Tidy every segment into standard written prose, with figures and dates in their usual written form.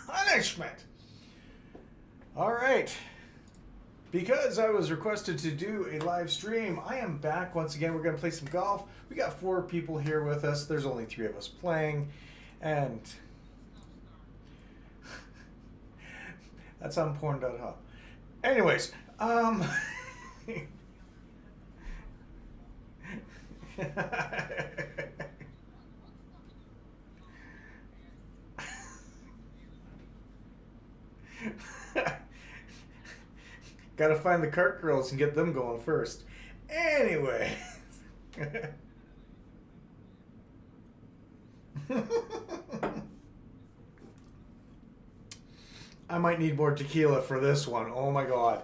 punishment. All right. Because I was requested to do a live stream, I am back once again. We're going to play some golf. We got 4 people here with us. There's only 3 of us playing. And that's on porn.hub. Anyways, gotta find the cart girls and get them going first. Anyway. I might need more tequila for this one. Oh my god.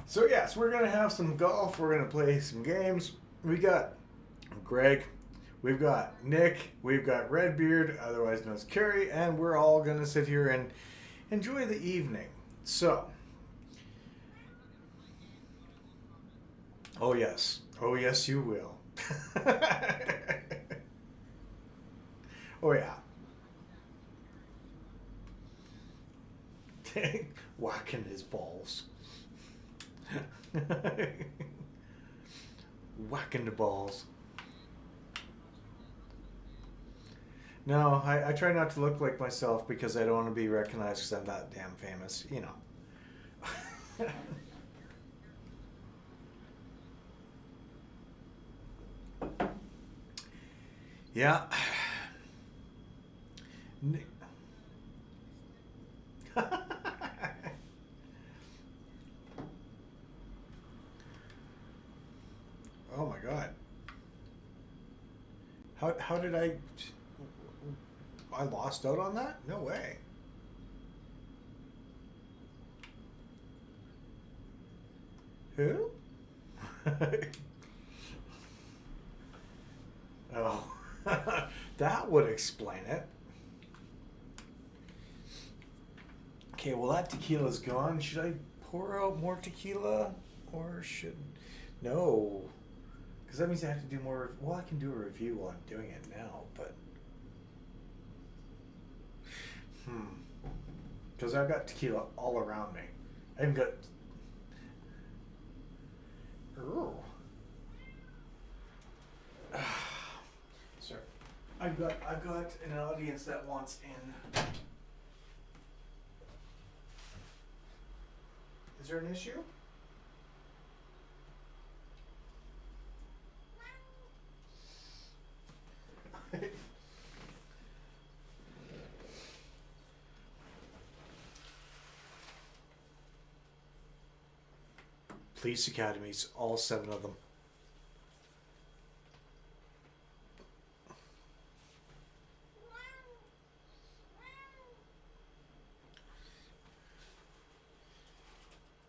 So yes, we're gonna have some golf. We're gonna play some games. We got Greg, we've got Nick, we've got Redbeard, otherwise known as Carrie, and we're all gonna sit here and enjoy the evening. So, oh yes, you will. Oh yeah. Whacking his balls. Whacking the balls. No, I try not to look like myself because I don't want to be recognized because I'm that damn famous, you know. Yeah. Oh my god. How did I lost out on that? No way. Who? Oh. That would explain it. Okay, well that tequila's gone. Should I pour out more tequila? Or should... No. Because that means I have to do more... Well, I can do a review while I'm doing it now, but... Because I've got tequila all around me. I even got... Ooh. Sorry. I've got an audience that wants in. Is there an issue? Police academies, all 7 of them.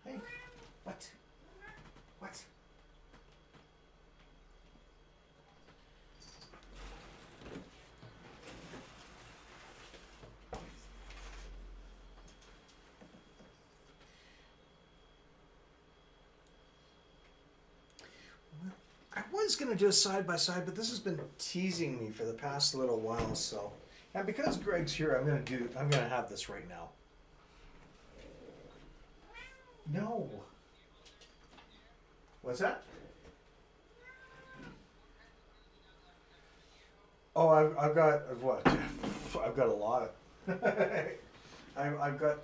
Hey, what? What? I was gonna do a side by side, but this has been teasing me for the past little while. So, and because Greg's here, I'm gonna have this right now. No. What's that? Oh, I've got what? I've got a lot of. I've got.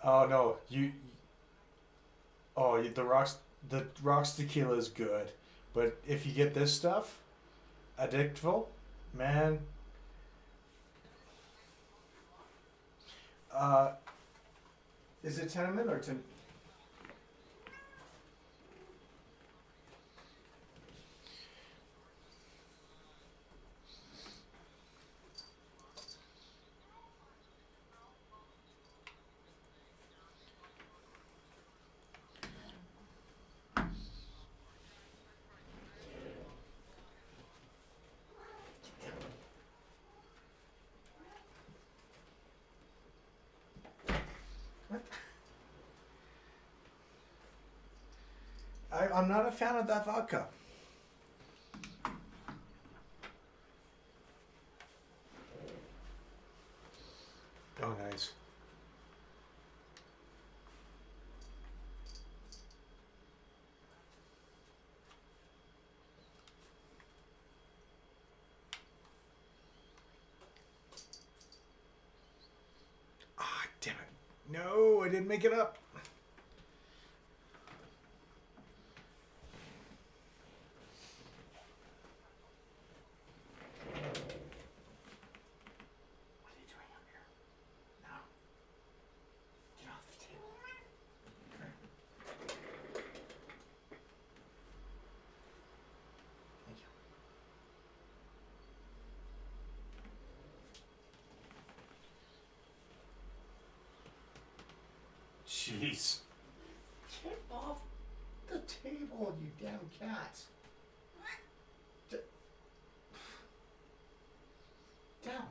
Oh no, you. Oh, the rocks tequila is good, but if you get this stuff, addictful, man. Uh, is it tenement or ten? I'm not a fan of that vodka. Oh, nice. Ah, damn it. No, I didn't make it up. What are you doing up here? No. Get off the table. Thank you. Jeez. Get off the table, you damn cat. Down.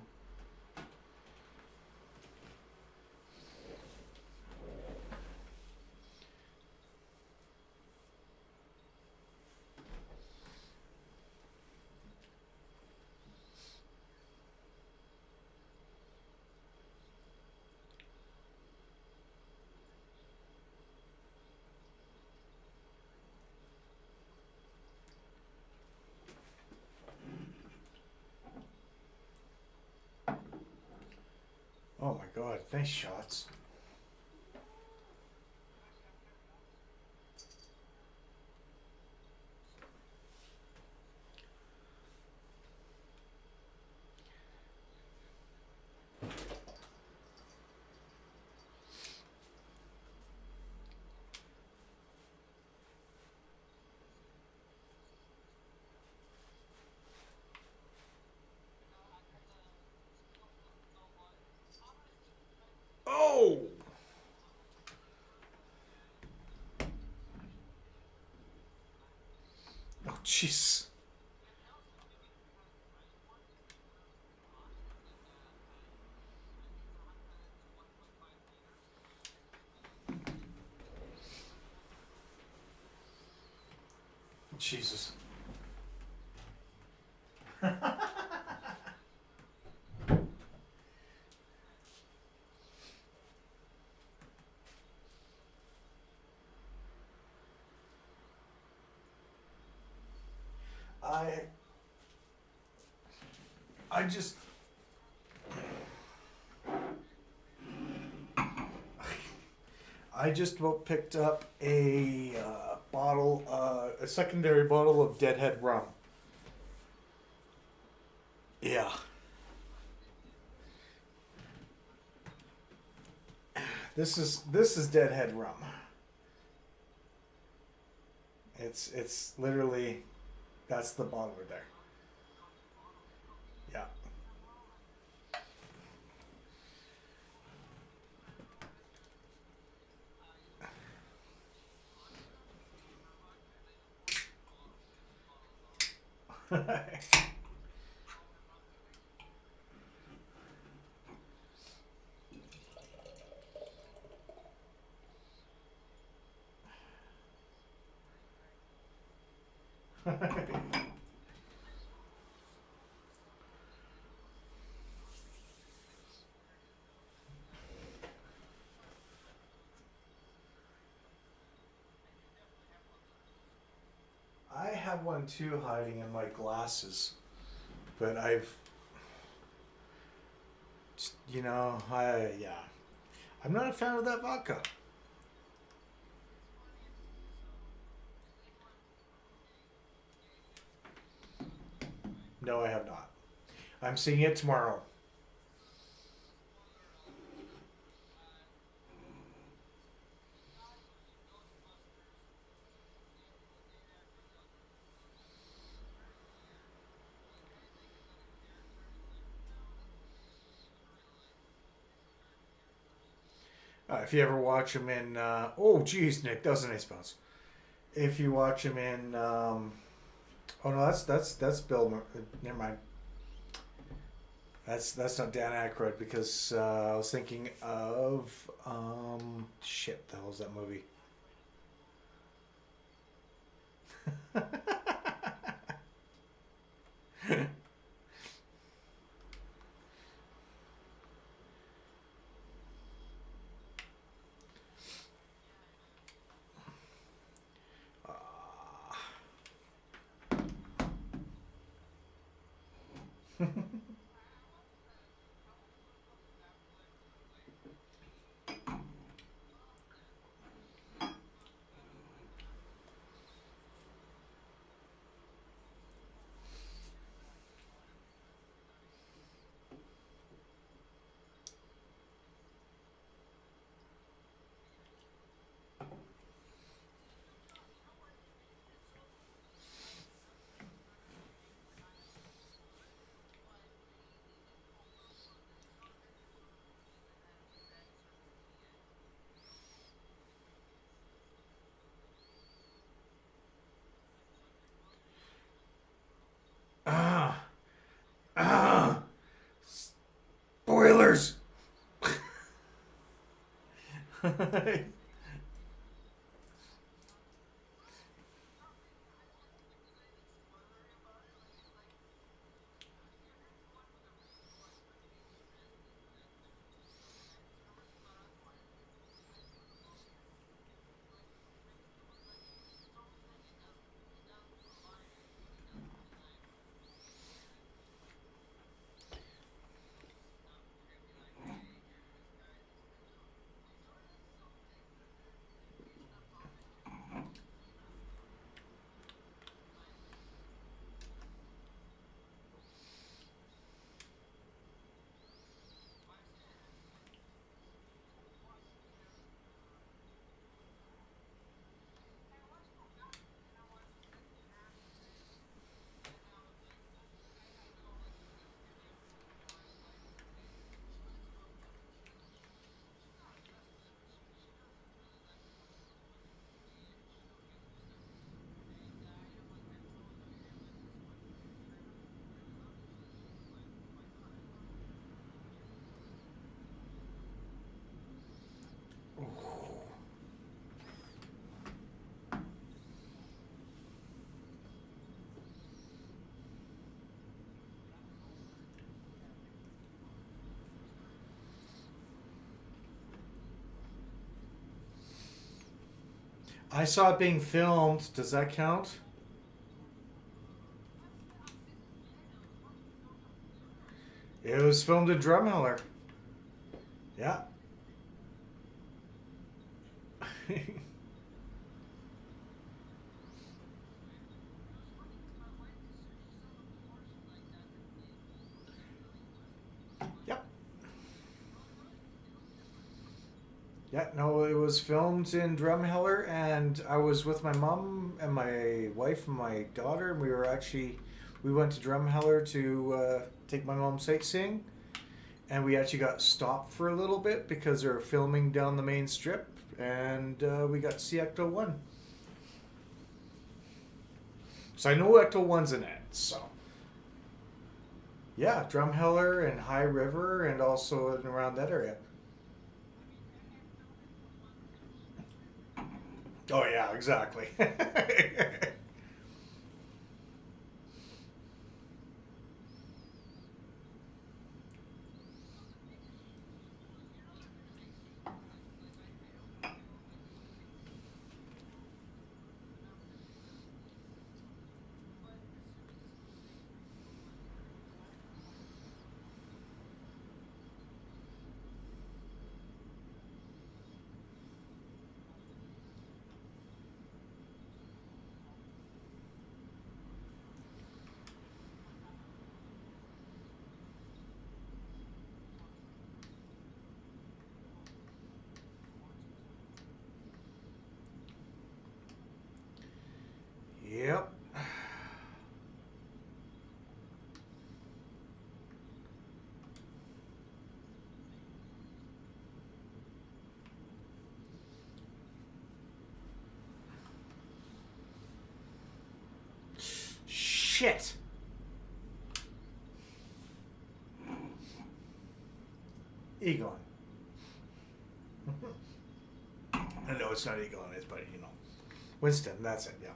Oh my god, nice shots. Oh! Oh, jeez. Jesus. I I just I just about picked up a bottle, a secondary bottle of Deadhead rum. Yeah. This is Deadhead rum. It's literally that's the bottle right there. Yeah. I have one too hiding in my glasses, but yeah, I'm not a fan of that vodka. No, I have not. I'm seeing it tomorrow. If you ever watch him in, oh geez, Nick, that was a nice bounce. If you watch him in, oh no, that's Bill. Never mind. That's not Dan Aykroyd because I was thinking of shit. The hell is that movie? Ah, ah, spoilers. I saw it being filmed. Does that count? It was filmed in Drumheller. Yeah. Yep. Yeah, no, it was filmed in Drumheller, and I was with my mom and my wife and my daughter, and we went to Drumheller to take my mom sightseeing, and we actually got stopped for a little bit because they were filming down the main strip, and we got to see Ecto 1. So I know Ecto 1's in it, so. Yeah, Drumheller and High River, and also in around that area. Oh yeah, exactly. Yep. Shit. Egon. I know it's not Egon, it's but you know. Winston, that's it, yeah.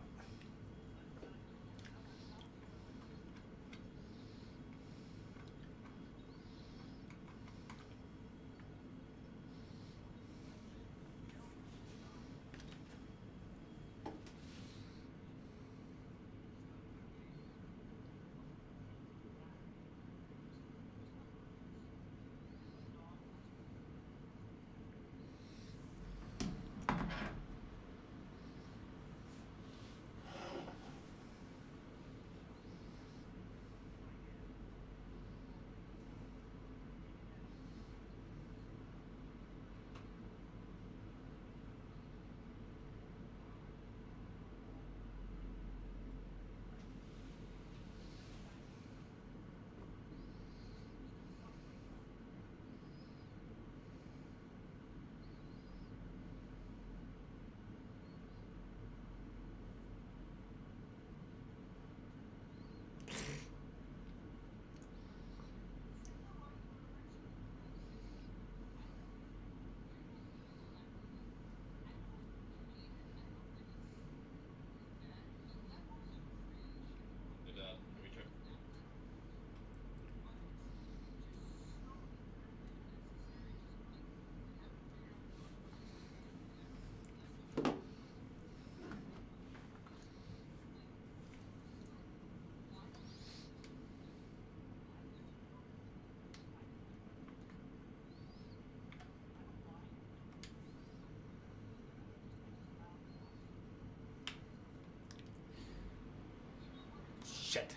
Shit.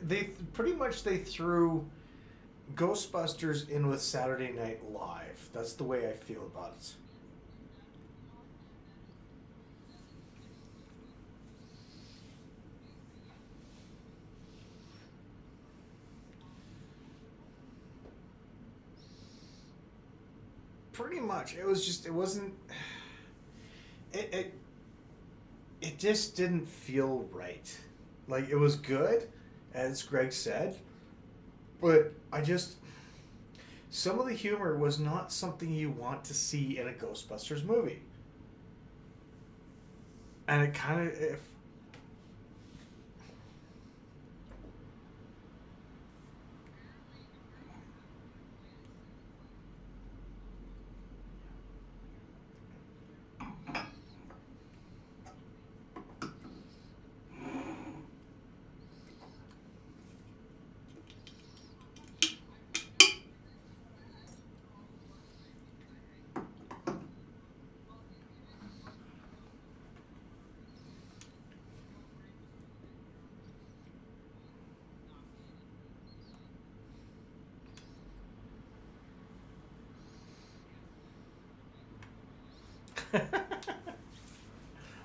They pretty much they threw Ghostbusters in with Saturday Night Live. That's the way I feel about it. Pretty much, it was just it wasn't. It it, it just didn't feel right. Like it was good, as Greg said, but I just some of the humor was not something you want to see in a Ghostbusters movie, and it kind of if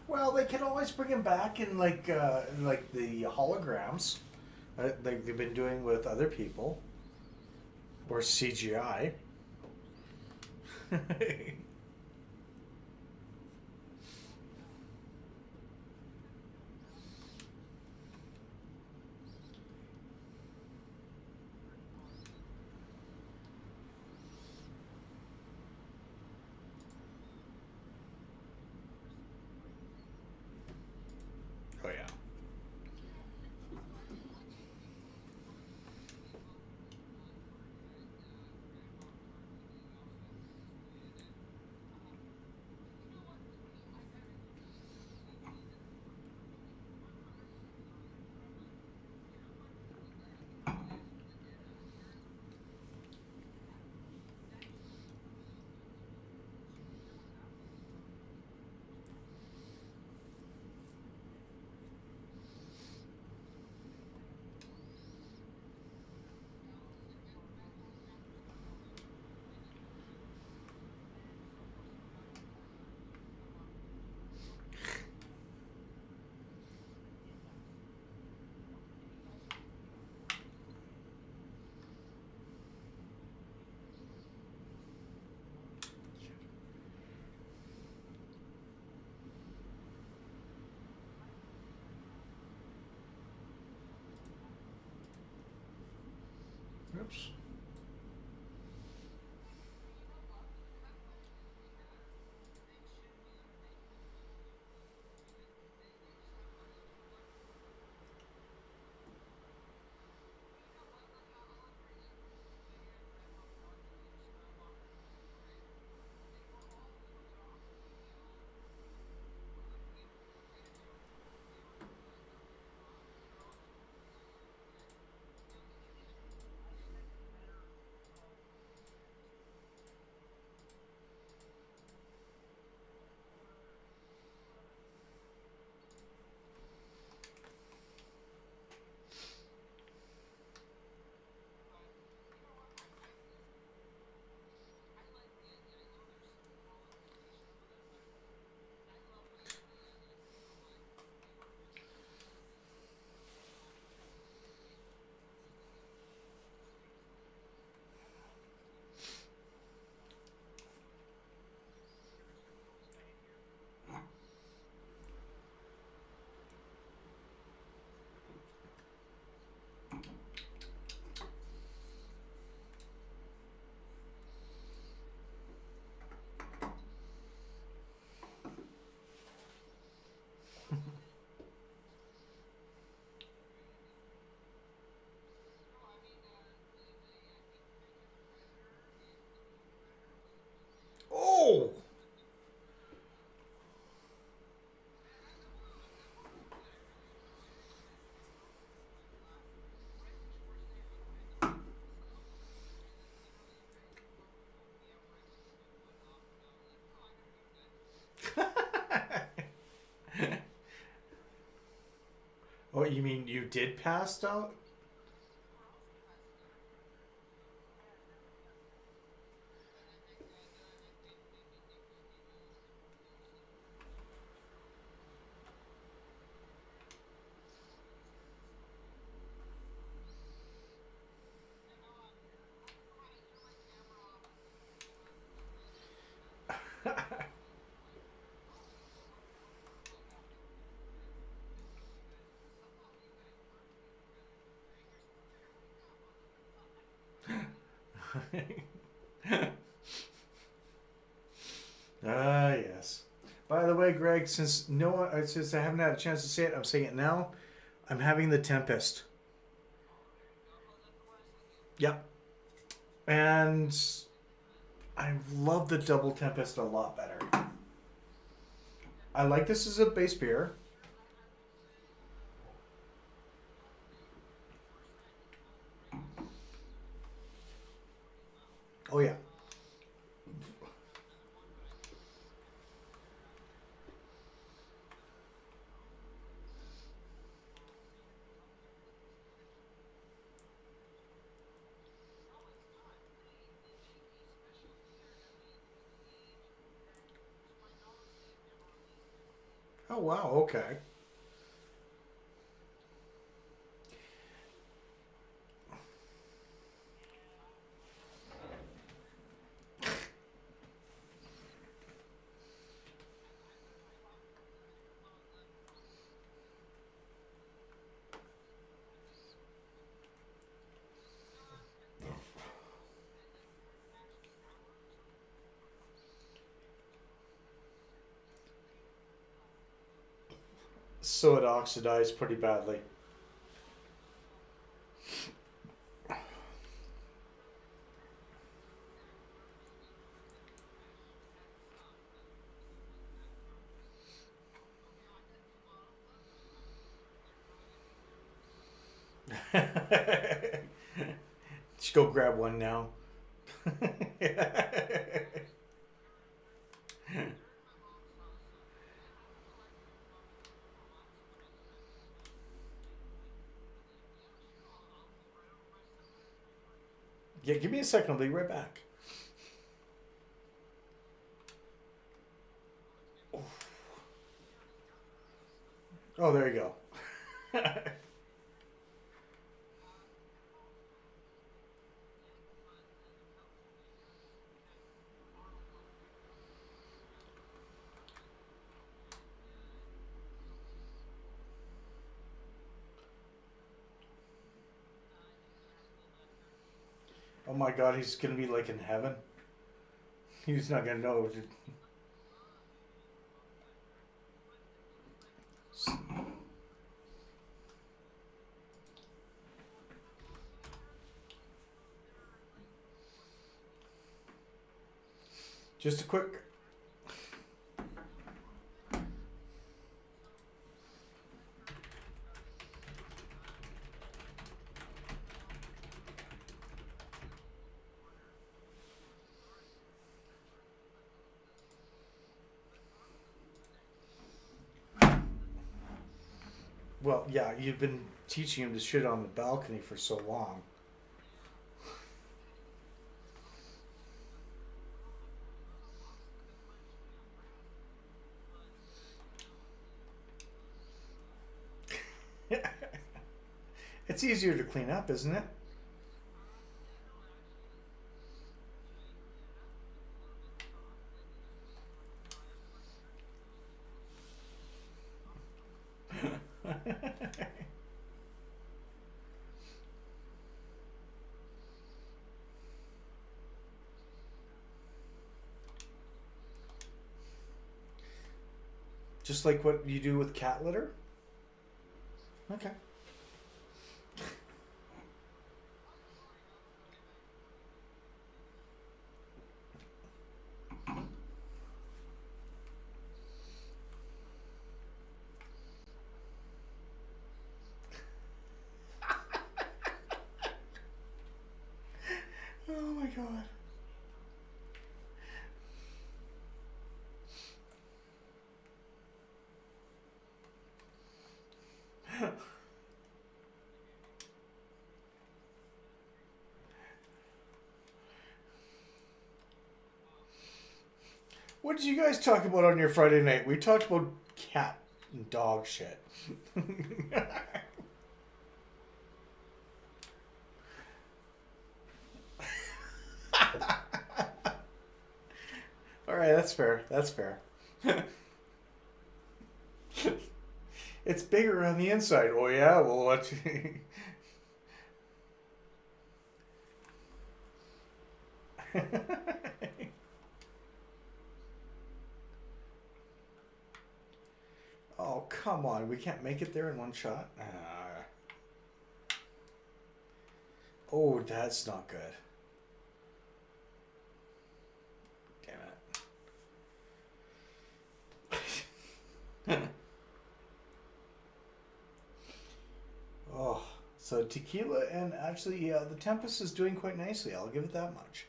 well, they can always bring him back in like the holograms, like they've been doing with other people, or CGI. Oh yeah. Oops. What you mean? You did pass out? Ah, yes. By the way, Greg, since I haven't had a chance to say it, I'm saying it now. I'm having the Tempest. Yep. And I love the Double Tempest a lot better. I like this as a base beer. Oh yeah. Oh wow. Okay. So it oxidized pretty badly. Just go grab one now. Yeah, give me a second. I'll be right back. Oh, there you go. Oh my God, he's gonna be like in heaven. He's not gonna know. Just a quick. Well, yeah, you've been teaching him to shit on the balcony for so long. It's easier to clean up, isn't it? Just like what you do with cat litter? Okay. Oh my God. What did you guys talk about on your Friday night? We talked about cat and dog shit. All right, that's fair. That's fair. It's bigger on the inside. Oh yeah, well what? Oh come on, we can't make it there in one shot. Oh, that's not good. Damn it. Oh, so tequila and actually, the Tempest is doing quite nicely. I'll give it that much.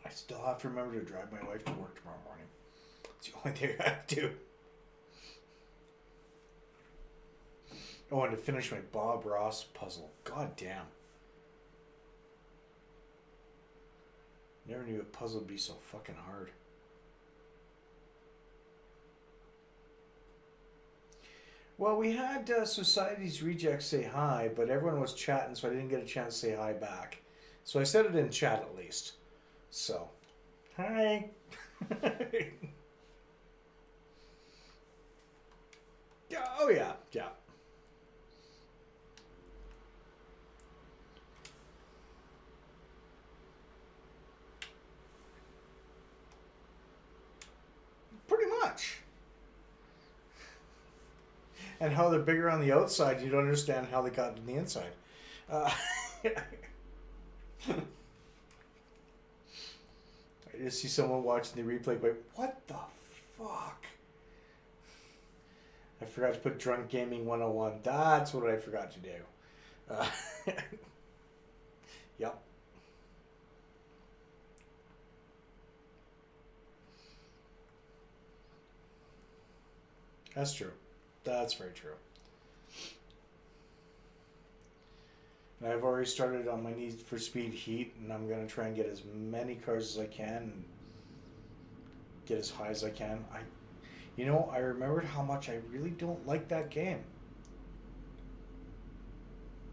I still have to remember to drive my wife to work tomorrow morning. It's the only thing I have to do. Oh, and to finish my Bob Ross puzzle. God damn. Never knew a puzzle would be so fucking hard. Well, we had Society's Rejects say hi, but everyone was chatting, so I didn't get a chance to say hi back. So I said it in chat at least. So, hi. Yeah, oh yeah, yeah. Pretty much. And how they're bigger on the outside, you don't understand how they got on the inside. I just see someone watching the replay going, what the fuck? I forgot to put Drunk Gaming 101. That's what I forgot to do. Yep. That's true. That's very true. And I've already started on my Need for Speed Heat, and I'm going to try and get as many cars as I can and get as high as I can. I remembered how much I really don't like that game.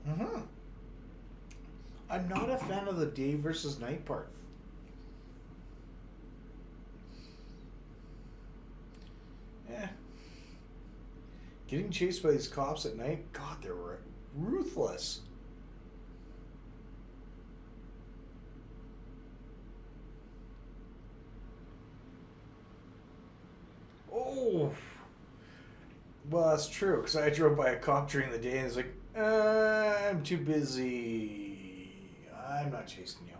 Mm-hmm. I'm not a fan of the day versus night part. Yeah. Getting chased by these cops at night, God, they were ruthless. Oh. Well, that's true, because I drove by a cop during the day and he's like, I'm too busy. I'm not chasing you.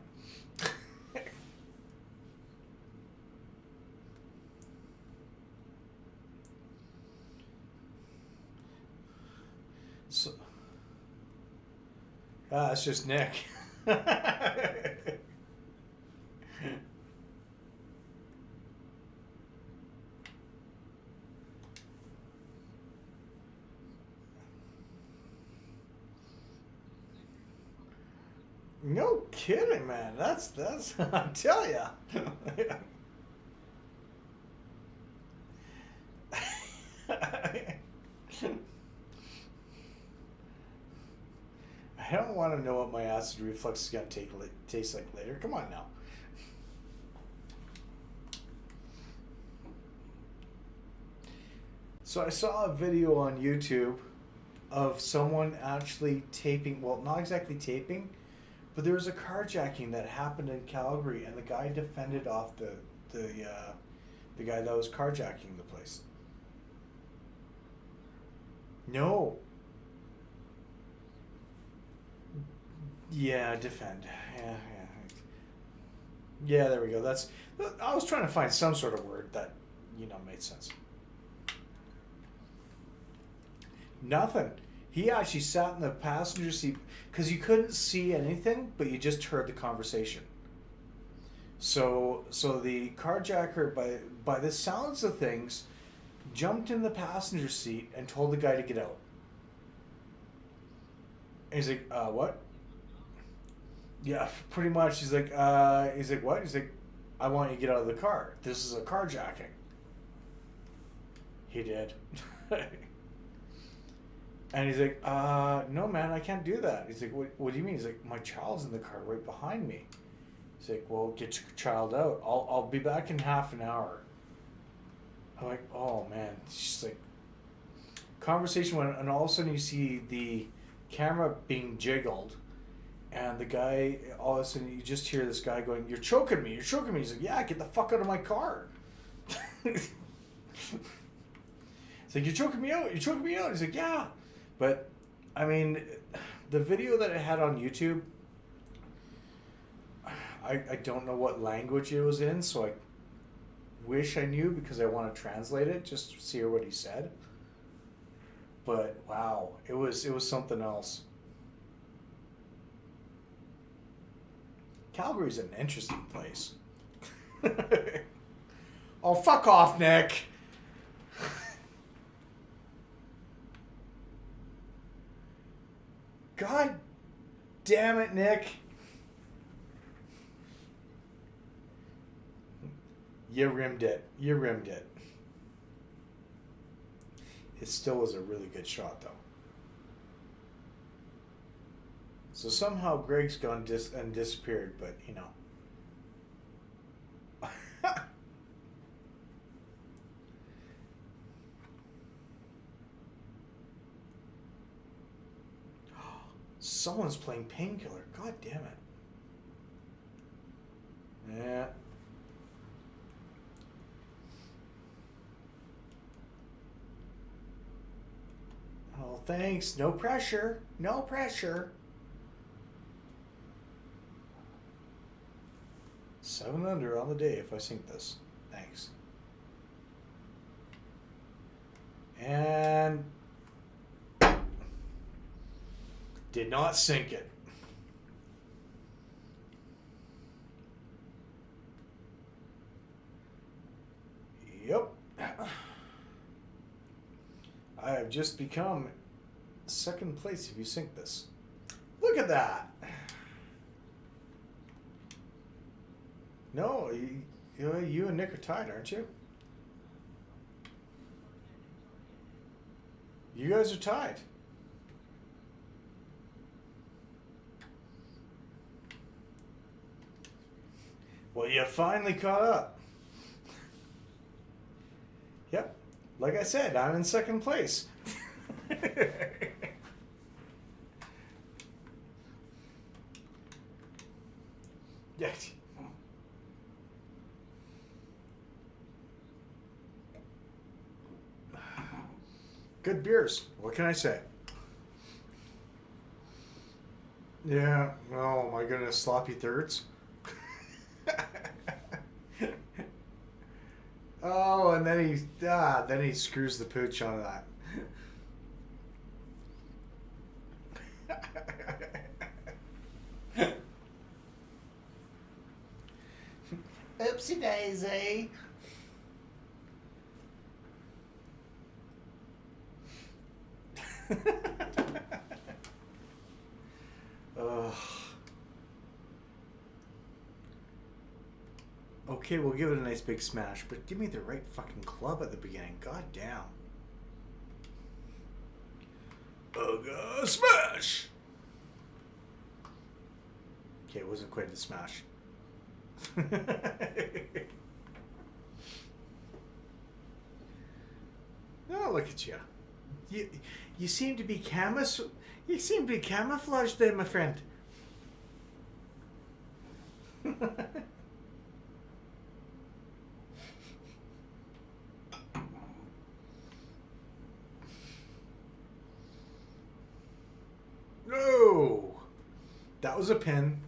So, it's just Nick. No kidding, man. That's I tell ya. I don't want to know what my acid reflux is gonna taste like later. Come on now. So I saw a video on YouTube of someone actually taping, well, not exactly taping, but there was a carjacking that happened in Calgary, and the guy defended off the guy that was carjacking the place. No. Yeah, defend. Yeah. Yeah, there we go. I was trying to find some sort of word that, made sense. Nothing. He actually sat in the passenger seat because you couldn't see anything, but you just heard the conversation. So the carjacker, by the sounds of things, jumped in the passenger seat and told the guy to get out. And he's like, what? Yeah, pretty much. He's like, what? He's like, I want you to get out of the car. This is a carjacking. He did. And he's like, no, man, I can't do that. He's like, what do you mean? He's like, my child's in the car right behind me. He's like, well, get your child out. I'll be back in half an hour. I'm like, oh, man. It's just like, conversation went, and all of a sudden you see the camera being jiggled, and the guy, all of a sudden you just hear this guy going, you're choking me, you're choking me. He's like, yeah, get the fuck out of my car. It's like, you're choking me out, you're choking me out. He's like, yeah. But, I mean, the video that it had on YouTube, I don't know what language it was in, so I wish I knew because I want to translate it just to see what he said. But wow, it was something else. Calgary's an interesting place. Oh, fuck off, Nick. God damn it, Nick. You rimmed it. You rimmed it. It still was a really good shot, though. So somehow Greg's gone and disappeared, but you know. Someone's playing Painkiller. God damn it. Yeah. Oh, thanks. No pressure. No pressure. 7 under on the day if I sink this. Thanks. And did not sink it. Yep. I have just become second place if you sink this. Look at that. No, you and Nick are tied, aren't you? You guys are tied. Well, you finally caught up. Yep. Like I said, I'm in second place. Yeah. Good beers. What can I say? Yeah. Oh my goodness, sloppy thirds. Oh, and then he screws the pooch on that. Oopsie daisy. Ugh. Okay, we'll give it a nice big smash, but give me the right fucking club at the beginning. God damn. Smash! Okay, it wasn't quite the smash. Oh, look at you. You seem to be camouflaged there, my friend. No! That was a pin.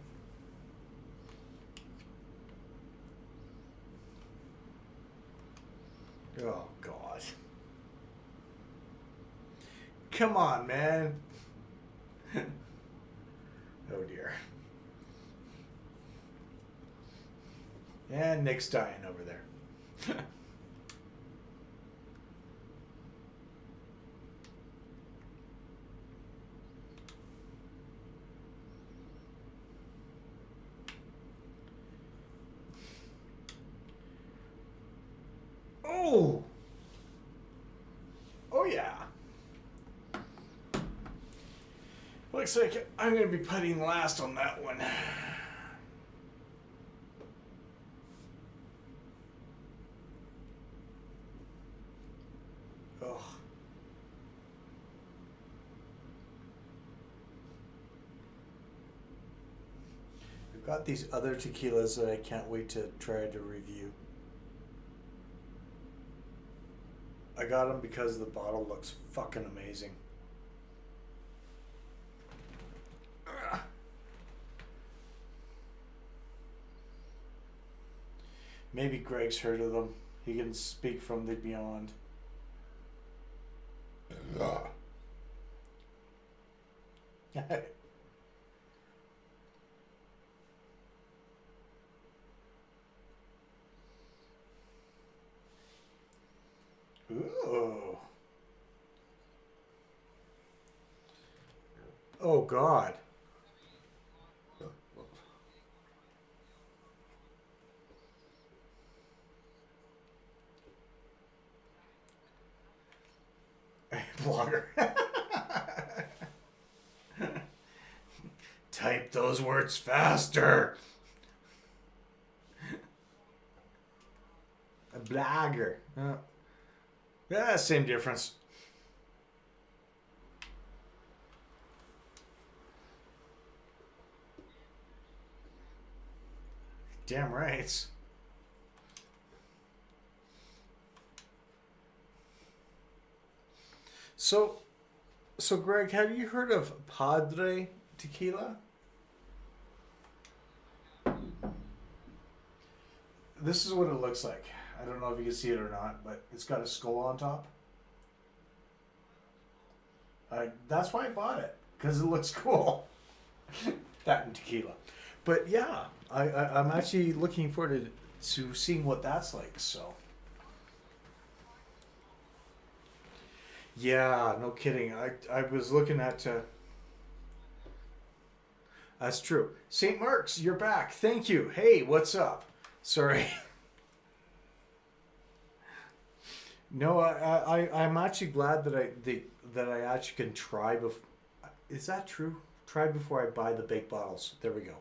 Oh, God. Come on, man. Oh, dear. And Nick's dying over there. Oh. Oh, yeah. Looks like I'm going to be putting last on that one. Oh. I've got these other tequilas that I can't wait to try to review. I got them because the bottle looks fucking amazing. Maybe Greg's heard of them. He can speak from the beyond. Ooh. Oh, God. Blogger. Type those words faster. A blogger. Yeah, same difference. Damn right. So Greg, have you heard of Padre tequila? This is what it looks like. I don't know if you can see it or not, but it's got a skull on top. That's why I bought it, because it looks cool. That and tequila. But yeah, I'm actually looking forward to seeing what that's like, so. Yeah, no kidding. I was looking at... that's true. St. Mark's, you're back. Thank you. Hey, what's up? Sorry. No, I'm actually glad that I actually can try before. Is that true? Try before I buy the big bottles. There we go.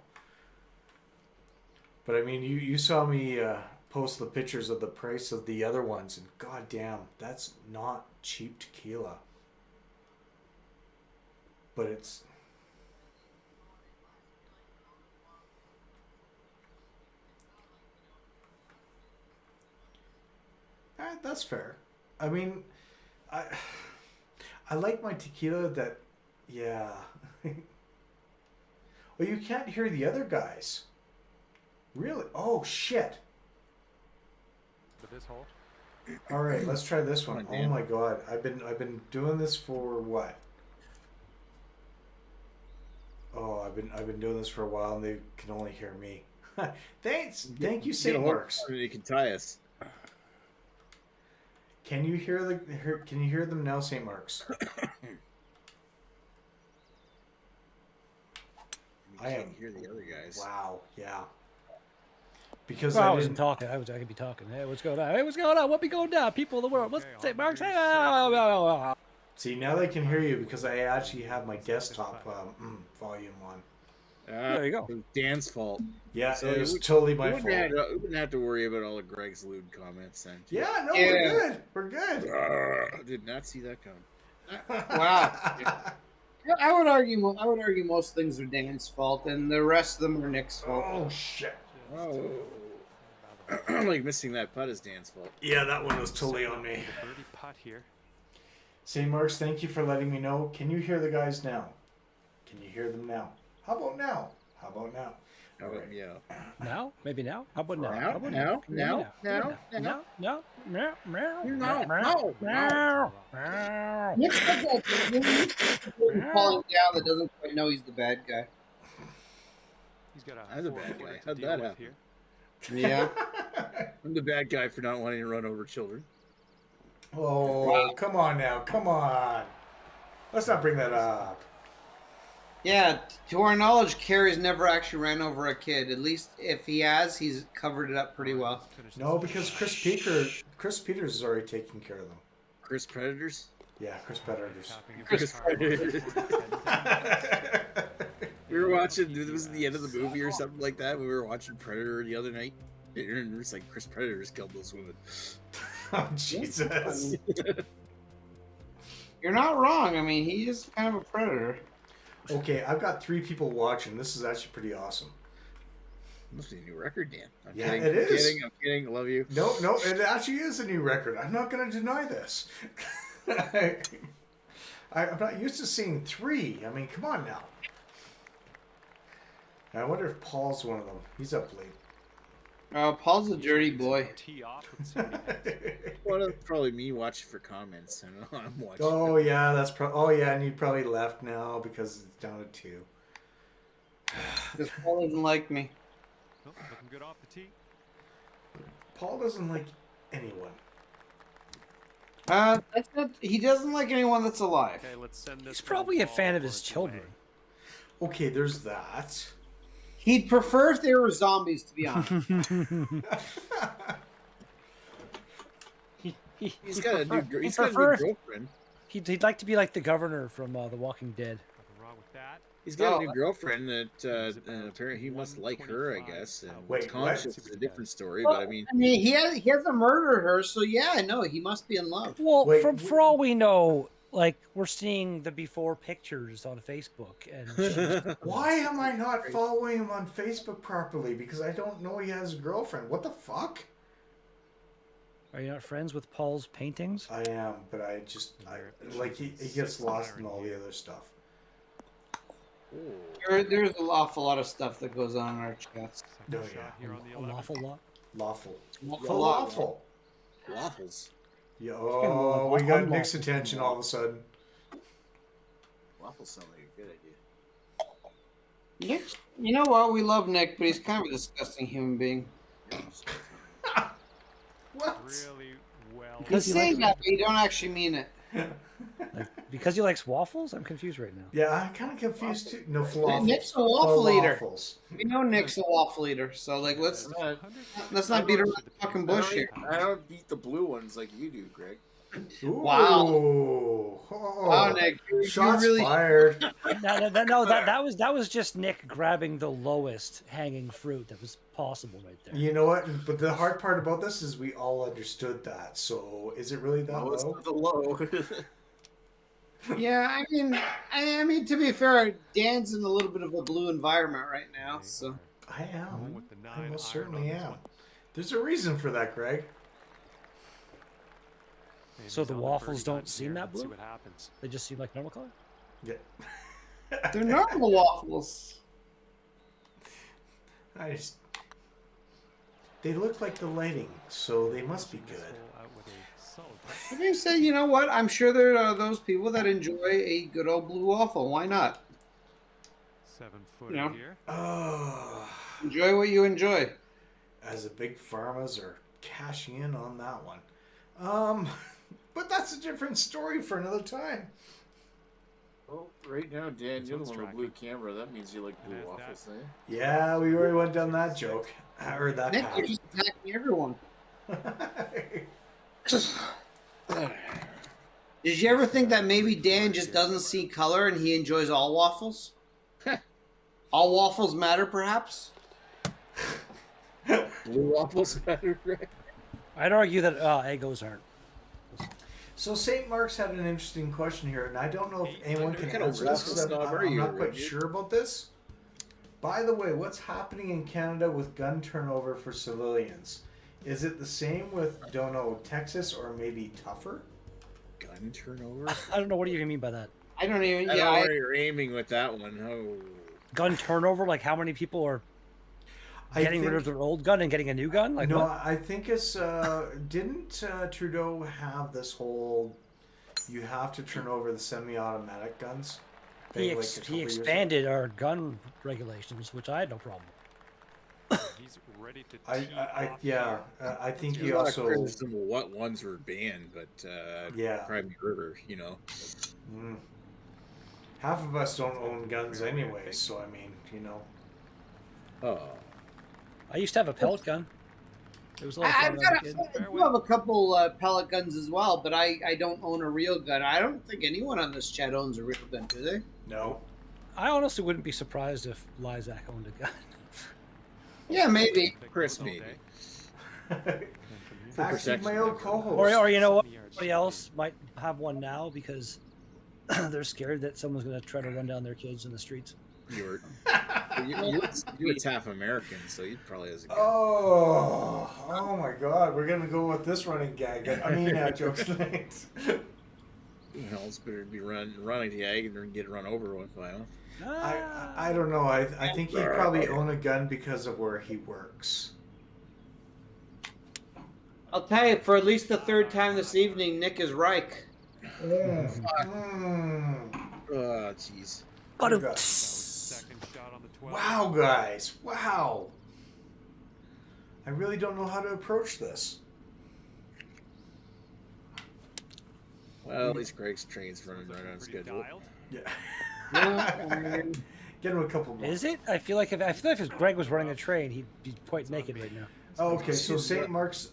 But I mean, you saw me post the pictures of the price of the other ones, and goddamn, that's not cheap tequila. But it's... that's fair. I mean, I like my tequila that... Yeah. Well, you can't hear the other guys. Really? Oh, shit. This hole. All right, let's try this one. Oh my god, I've been doing this for what? Oh, I've been doing this for a while, and they can only hear me. Thank you, St. Mark's. You can tie us. Can you hear Can you hear them now, St. Mark's? I can't hear the other guys. Wow, yeah. Because I wasn't talking. I could be talking. Hey, what's going on? Hey, what's going on? What be going down? People of the world. What's St. Mark's? Hey, see, now they can hear you because I actually have my desktop volume on. There you go. It was Dan's fault. Yeah, so it was totally my fault. We wouldn't have to worry about all of Greg's lewd comments then. Yeah, no, we're good. We're good. I did not see that coming. Wow. I would argue most things are Dan's fault, and the rest of them are Nick's fault. Oh shit! Oh, I'm like missing that putt is Dan's fault. Yeah, that one was totally on me. The birdie putt here. St. Mark's, thank you for letting me know. Can you hear the guys now? Can you hear them now? How about now? How about now? All right. Yeah. Now? Maybe now? How about now? Now? How about Now? now? Now? No. No. Meow. Meow. No. Meow. No. Meow. Nick's like that calling down that doesn't quite know he's the bad guy. He's got a I'm the 4 bad footer guy. to How'd deal that with happen? here. Yeah. I'm the bad guy for not wanting to run over children. Oh, wow. Come on now. Come on. Let's not bring that up. Yeah, to our knowledge, Kerry's never actually ran over a kid. At least if he has, he's covered it up pretty well. No, because Chris Peters is already taking care of them. Chris Predators. Yeah, Chris Predators. Chris Predators. We were watching. It was the end of the movie or something like that. We were watching Predator the other night. And it was like Chris Predators killed those women. Oh, Jesus. You're not wrong. I mean, he is kind of a predator. Okay, I've got 3 people watching. This is actually pretty awesome. Must be a new record, Dan. I'm Yeah, kidding. it is. I'm kidding. I love you. No, it actually is a new record. I'm not going to deny this. I'm not used to seeing 3. I mean, come on now. I wonder if Paul's one of them. He's up late. Paul's a dirty boy. Tee off with somebody else. Well, that's probably me watching for comments. I don't know. I'm watching. Oh yeah, that's oh yeah, and you probably left now because it's down to 2. Because Paul doesn't like me. Oh, looking good off the tee. Paul doesn't like anyone. That's not. He doesn't like anyone that's alive. Okay, let's send this. He's probably a ball fan of his towards the children. way. Okay, there's that. He'd prefer if they were zombies, to be honest. He's got a new prefer- girlfriend. He'd like to be like the governor from The Walking Dead. Nothing wrong with that. He's got Oh, a new girlfriend that apparently he must like her. I guess. And Wait, conscience what? is a different story, Well, but I mean, he hasn't murdered her, so yeah, I know he must be in love. Well, Wait, for all we know, like we're seeing the before pictures on Facebook, and Why am I not following him on Facebook properly? Because I don't know he has a girlfriend. What the fuck? are you not friends with Paul's paintings? I am, but I like he gets lost in all the other stuff. There's an awful lot of stuff that goes on in our chats. Second Oh, shot yeah. here on the A 11th. lawful lot. Lawful. A lot. Falafel. waffles. Yeah, oh, we got Unlawful. Nick's attention all of a sudden. Waffles sound like a good idea. Nick, you know what? We love Nick, but he's kind of a disgusting human being. What? Really well. You Because he say likes- that, but you don't actually mean it. Because he likes waffles? I'm confused right now. Yeah, I'm kind of confused too. No, falafels. Nick's a waffle eater. Falafels. We know Nick's a waffle eater, so like let's not beat around the fucking bush here. I don't beat the blue ones like you do, Greg. Ooh. Wow. Oh. Wow, Nick, you Shots really fired. No, that was just Nick grabbing the lowest hanging fruit that was possible right there. You know what? But the hard part about this is we all understood that. So is it really that Oh, it's low? not the low. Yeah, I mean, to be fair, Dan's in a little bit of a blue environment right now, so. I Going am. with the I 9 most iron certainly on this am. one. There's a reason for that, Greg. Maybe So he's the on waffles birdie don't hunt seem here. that Let's see blue? what happens. They just seem like normal color. Yeah. They're normal waffles. I just. They look like the lighting, so they must be This good. hole out with a solid putt. That being said, you know what? I'm sure there are those people that enjoy a good old blue waffle. Why not? 7-footer You know. here. Oh, Enjoy what you enjoy. as the big pharmas are cashing in on that one. But that's a different story for another time. Well, right now, Dan, This you're the one's one with tracking. blue camera. That means you like blue And there's waffles, eh? Yeah, we already went down that joke. Or that Nick, path. you're just attacking everyone. Did you ever think that maybe Dan just doesn't see color and he enjoys all waffles? All waffles matter, perhaps? Blue waffles matter, Greg. I'd argue that Eggos aren't. So St. Mark's had an interesting question here, and I don't know if anyone can What kind of answer this because snob are I'm you, not quite Richard? sure about this. By the way, what's happening in Canada with gun turnover for civilians? Is it the same with, don't know, Texas or maybe tougher? Gun turnover? I don't know. What do you mean by that? I don't even. I Yeah, don't know I, where you're aiming with that one. Oh. Gun turnover? Like how many people are I getting rid think- of their old gun and getting a new gun? Like no, what? I think it's didn't Trudeau have this whole you have to turn over the semi-automatic guns? He, Like, ex- a couple he years ago? expanded our gun regulations, which I had no problem. He's ready to I tee off yeah, here. I think There's he a lot of also criticism of what ones were banned, but Yeah. Prime River, you know. Mm. half of us don't own guns anyway, so I mean, you know. Oh. I used to have a pellet gun. It was a lot of fun I've when I was got a kid. I do have a couple pellet guns as well, but I don't own a real gun. I don't think anyone on this chat owns a real gun, do they? No. I honestly wouldn't be surprised if Lysak owned a gun. Yeah, maybe. Chris, maybe. For Actually, protection. my old co-host. Or you know what? Somebody else might have one now because they're scared that someone's going to try to run down their kids in the streets. You're half American, so you'd probably has a gun. Oh my God! We're gonna go with this running gag. I mean, jokes tonight. You know, it's better to be running the egg and get run over with by them. I don't know. I think he'd probably own a gun because of where he works. I'll tell you, for at least the third time this evening, Nick is right. Oh, jeez. Second shot on the 12. Wow, guys! Wow. I really don't know how to approach this. Well, at least Greg's train's running right on schedule. Dialed. Yeah. Get him a couple more. Is it? I feel like if Greg was running a train, he'd be quite naked right now. Oh, okay, so St. Mark's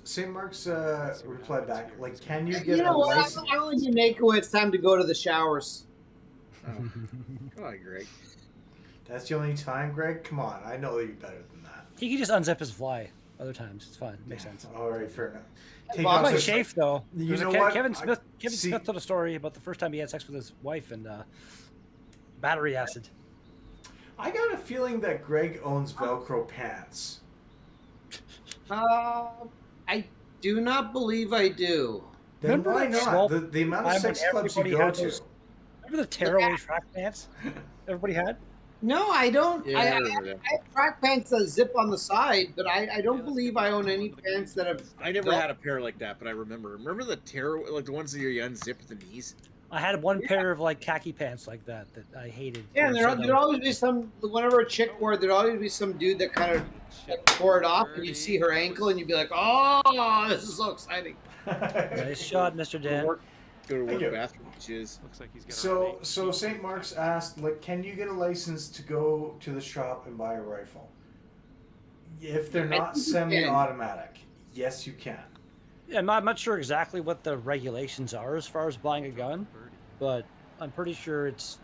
replied back. Like, can you You get a know what? license? I only do naked when it's time to go to the showers. Oh. Come on, Greg. That's the only time, Greg? Come on, I know you better than that. He can just unzip his fly other times. It's fine. Makes sense. All right, fair enough. Take Well, off Like his- Shafe, though. You There's know a what? Kevin I- Smith. see- Smith told a story about the first time he had sex with his wife and battery acid. I got a feeling that Greg owns Velcro pants. I do not believe I do. Then Remember why that not? small The amount of time sex when clubs you everybody go had to. those- Remember the tearaway track pants everybody had? No, I don't. Yeah, I I remember that. have track pants that zip on the side, but I don't believe I own any pants that have. I never had a pair like that, but I remember. Remember the like the ones that you unzip at the knees? I had one pair of like khaki pants like that I hated. Yeah, and there'd always be some. Whenever a chick wore it, there'd always be some dude that kind of like, tore it off, and you'd see her ankle, and you'd be like, "Oh, this is so exciting." Nice shot, Mr. Dan. Go to Thank you. work bathroom, jizz. Looks like he's got So St. Mark's asked, like, can you get a license to go to the shop and buy a rifle? If they're I not think you can. semi-automatic, yes, you can. Yeah, I'm not sure exactly what the regulations are as far as buying a gun, but I'm pretty sure it's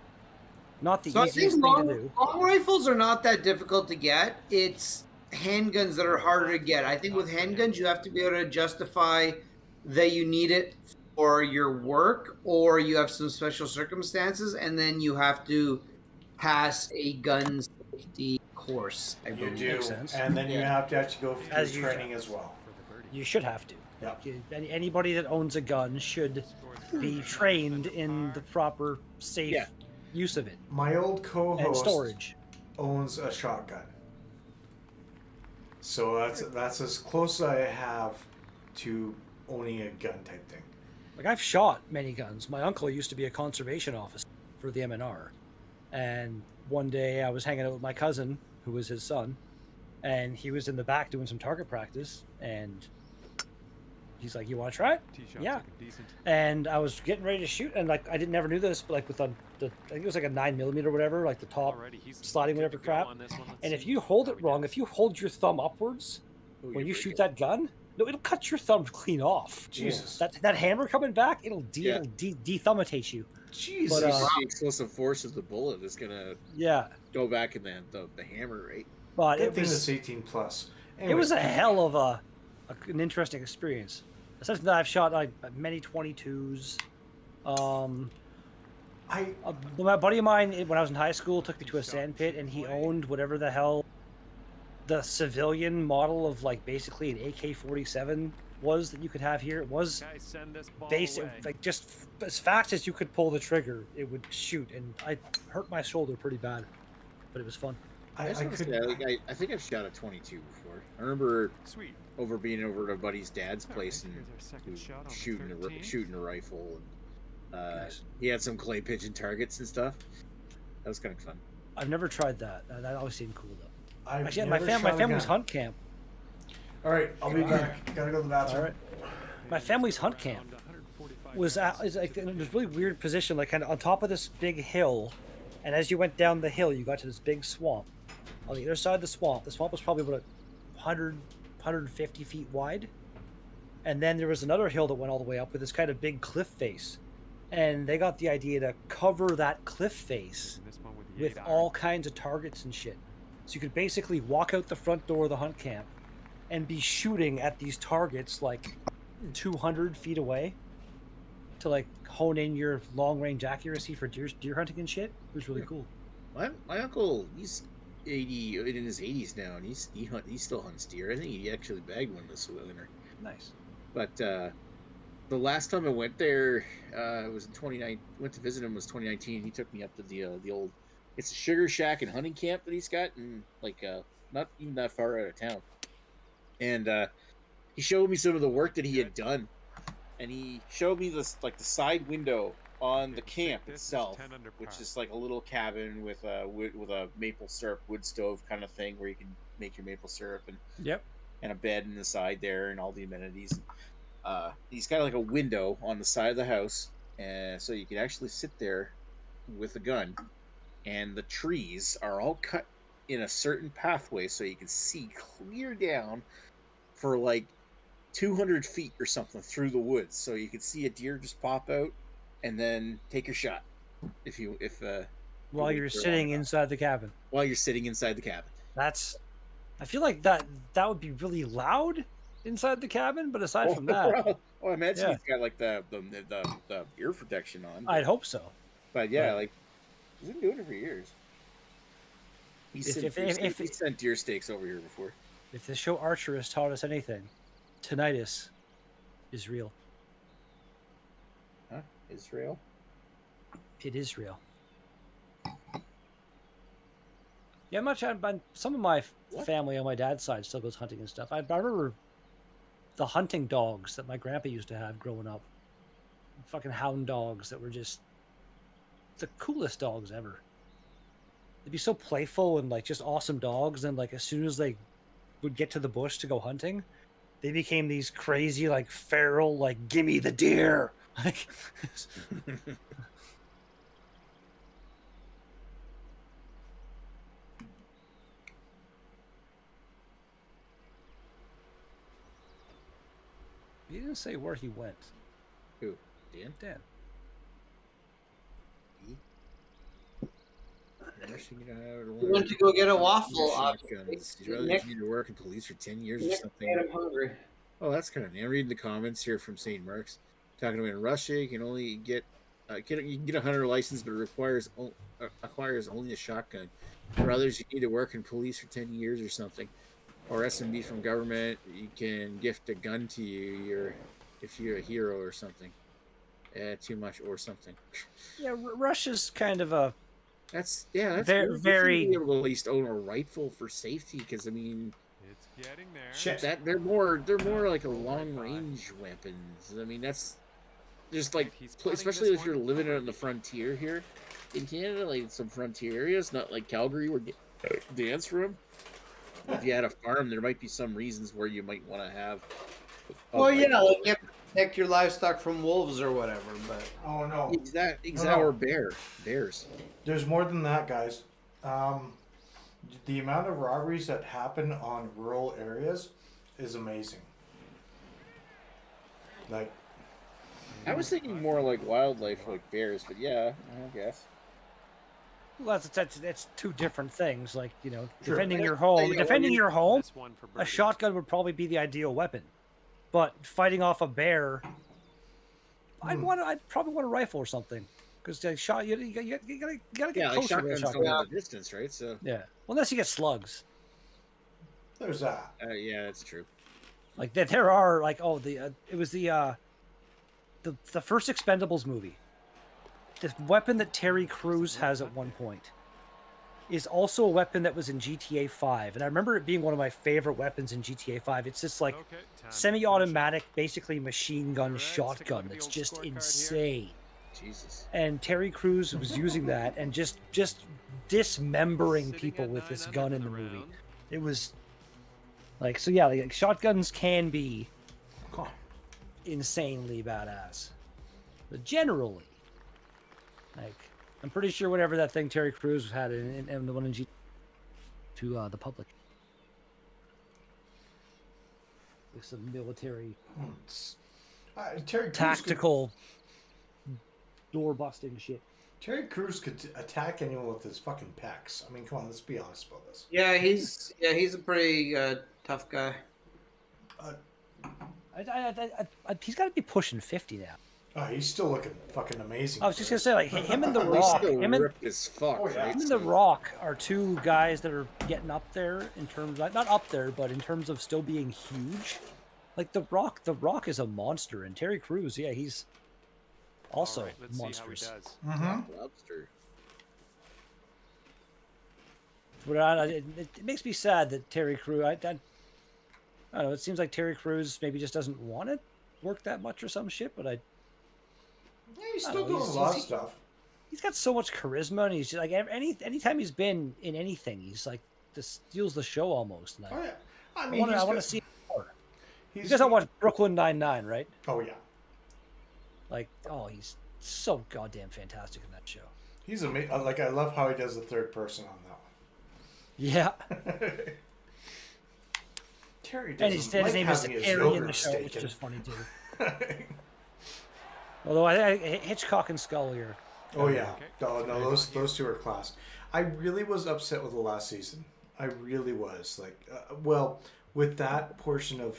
not the So I easiest think thing to do. long rifles are not that difficult to get. It's handguns that are harder to get. I think with handguns, you have to be able to justify that you need it for your work, or you have some special circumstances, and then you have to pass a gun safety course. I You believe. do, Makes sense. and then you have to actually go through As training usual. as well. for the birdie. You should have to. Yeah. Anybody that owns a gun should be trained in the proper safe Yeah. use of it My old and co-host storage. owns a shotgun, so that's as close as I have to owning a gun type thing. Like I've shot many guns. My uncle used to be a conservation officer for the MNR, and one day I was hanging out with my cousin, who was his son, and he was in the back doing some target practice, and he's like, "You want to try it?" Tee shot's Yeah. looking decent. And I was getting ready to shoot, and like I never knew this, but like with the I think it was like a 9mm or whatever, like the top Alrighty, he's sliding good whatever to go crap. on this one. Let's And if see you hold how it we wrong, do. if you hold your thumb upwards Oh, when you you break shoot it. that gun, no, it'll cut your thumb clean off. Jesus. That hammer coming back, it'll Yeah. de-thumbitate you. Jesus. But, The explosive force of the bullet is gonna Yeah, go back in the hammer, right? but Good it thing was it's 18 plus. it was a hell of an interesting experience. Aside from that, I've shot like many 22s. My buddy of mine, when I was in high school, took me to a sand pit, and he owned whatever the hell the civilian model of like basically an AK-47 was that you could have here. It was Guys, send this ball basic, away. like just as fast as you could pull the trigger, it would shoot, and I hurt my shoulder pretty bad, but it was fun. I just wanna could. say, like, I think I've shot a 22 before. I remember Sweet. being over at a buddy's dad's place Alright, and here's our second shot on the shooting 13. shooting a rifle. And, Nice. He had some clay pigeon targets and stuff. That was kind of fun. I've never tried that. That always seemed cool though. I've Actually, never my shot a family's gun. hunt camp. All right, I'll be back. Gotta go to the bathroom. All right. My family's hunt camp Around 145 was yards. is like in this really weird position, like kind of on top of this big hill, And as you went down the hill, you got to this big swamp. On the other side of the swamp was probably about 100, 150 feet wide. And then there was another hill that went all the way up with this kind of big cliff face. And they got the idea to cover that cliff face And this one with the with 8-iron. all kinds of targets and shit. So you could basically walk out the front door of the hunt camp and be shooting at these targets like 200 feet away to like hone in your long range accuracy for deer hunting and shit. It was really cool. My uncle, he's 80 in his 80s now, and he still hunts deer. I think he actually bagged one this winter. Nice. But the last time I went there, it was in 2019. Went to visit him was 2019. He took me up to the old. It's a sugar shack and hunting camp that he's got, and like not even that far out of town. And he showed me some of the work that he had done, and he showed me this like the side window on the camp This is itself, 10 under which par. is like a little cabin with a maple syrup wood stove kind of thing where you can make your maple syrup Yep. and a bed in the side there and all the amenities. He's got like a window on the side of the house, and so you can actually sit there with a gun, and the trees are all cut in a certain pathway so you can see clear down for like 200 feet or something through the woods, so you can see a deer just pop out and then take your shot While you're sitting inside the cabin. while you're sitting inside the cabin. That's. I feel like that would be really loud inside the cabin, but aside from that, I imagine Yeah. he's got like the ear protection on. I'd hope so. But yeah, Yeah. like he's been doing it for years. He's sent deer steaks over here before. If the show Archer has taught us anything, tinnitus is real. Huh? Israel? It is real. Yeah, some of my What? family on my dad's side still goes hunting and stuff. I remember the hunting dogs that my grandpa used to have growing up. Fucking hound dogs that were just the coolest dogs ever. They'd be so playful and like just awesome dogs, and like as soon as they would get to the bush to go hunting, they became these crazy like feral like gimme the deer. Like he didn't say where he went. Who? Dan? Dan. He went to go get a waffle. He's rather Nick- continue to work in police for 10 years or Nick something. made him hungry. Oh, that's kind of neat. I'm reading the comments here from St. Mark's. Talking about in Russia, you can only get you can get a hunter license, but it acquires only a shotgun. For others, you need to work in police for 10 years or something. Or SMB from government, you can gift a gun to you if you're a hero or something. Too much or something. Yeah, Russia's kind of a That's Very- good. very- You should be able to at least own a rifle for safety, because I mean It's getting there. Shit. that they're more like a long range weapons. I mean that's just like He's putting especially this if you're one living for on the frontier here in Canada, like some frontier areas, not like Calgary where Dan's from. If you had a farm, there might be some reasons where you might want to have. Well, yeah, like you have to protect your livestock from wolves or whatever. But Oh no, Exactly. No. Or bears. there's more than that, guys. The amount of robberies that happen on rural areas is amazing. Like, I was thinking more like wildlife, like bears, but yeah, I guess. well, that's two different things. Like Sure. defending Yeah, your home. yeah, Defending well, your home, This one for a birdie. shotgun would probably be the ideal weapon. But fighting off a bear, I'd probably want a rifle or something. Because you gotta get Yeah, like closer with a shotguns don't shotgun. have the distance, right? So Yeah, well, unless you get slugs. there's that. yeah, that's true. Like there are like it was the first Expendables movie. The weapon that Terry Crews has at one point is also a weapon that was in GTA 5, and I remember it being one of my favorite weapons in GTA 5. It's this like Okay, time to finish semi-automatic, basically machine gun Alright, let's take a shotgun look at the that's old just scorecard here. insane. Jesus. And Terry Crews was using that and just dismembering Sitting people at with 9 this under gun for in the the movie. round. It was like so yeah, like shotguns can be Come on. insanely badass. But generally, like I'm pretty sure whatever that thing Terry Crews had in the one in G to the public. With some military Terry Crews tactical door busting shit. Terry Crews could attack anyone with his fucking pecs. I mean, come on, let's be honest about this. Yeah, he's a pretty tough guy. He's got to be pushing 50 now. Oh, he's still looking fucking amazing. I was just gonna say, like him and The He's Rock, still him and ripped as fuck. Oh, yeah. right? The Rock are two guys that are getting up there in terms, not up there, but in terms of still being huge. Like The Rock is a monster, and Terry Crews, yeah, he's also All right, let's monstrous. see how he does. Mm-hmm. Lobster. But it makes me sad that Terry Crews. I don't know. It seems like Terry Crews maybe just doesn't want to work that much or some shit. But Yeah, he's I still don't know, doing a lot of stuff. he's got so much charisma, and he's just like anytime he's been in anything, he's like just steals the show almost. And Oh yeah, I I mean, want to see more. You He's guys don't watch Brooklyn Nine-Nine, right? Oh yeah, Like, oh, he's so goddamn fantastic in that show. he's amazing. Like I love how he does the third person on Yeah, that one. Terry and doesn't his name is having his Terry in yogurt the show, which steak is funny too. in- Although I Hitchcock and Scully are. Oh yeah, Okay. oh no, those two are class. I really was upset with the last season. I really was like, well, with that portion of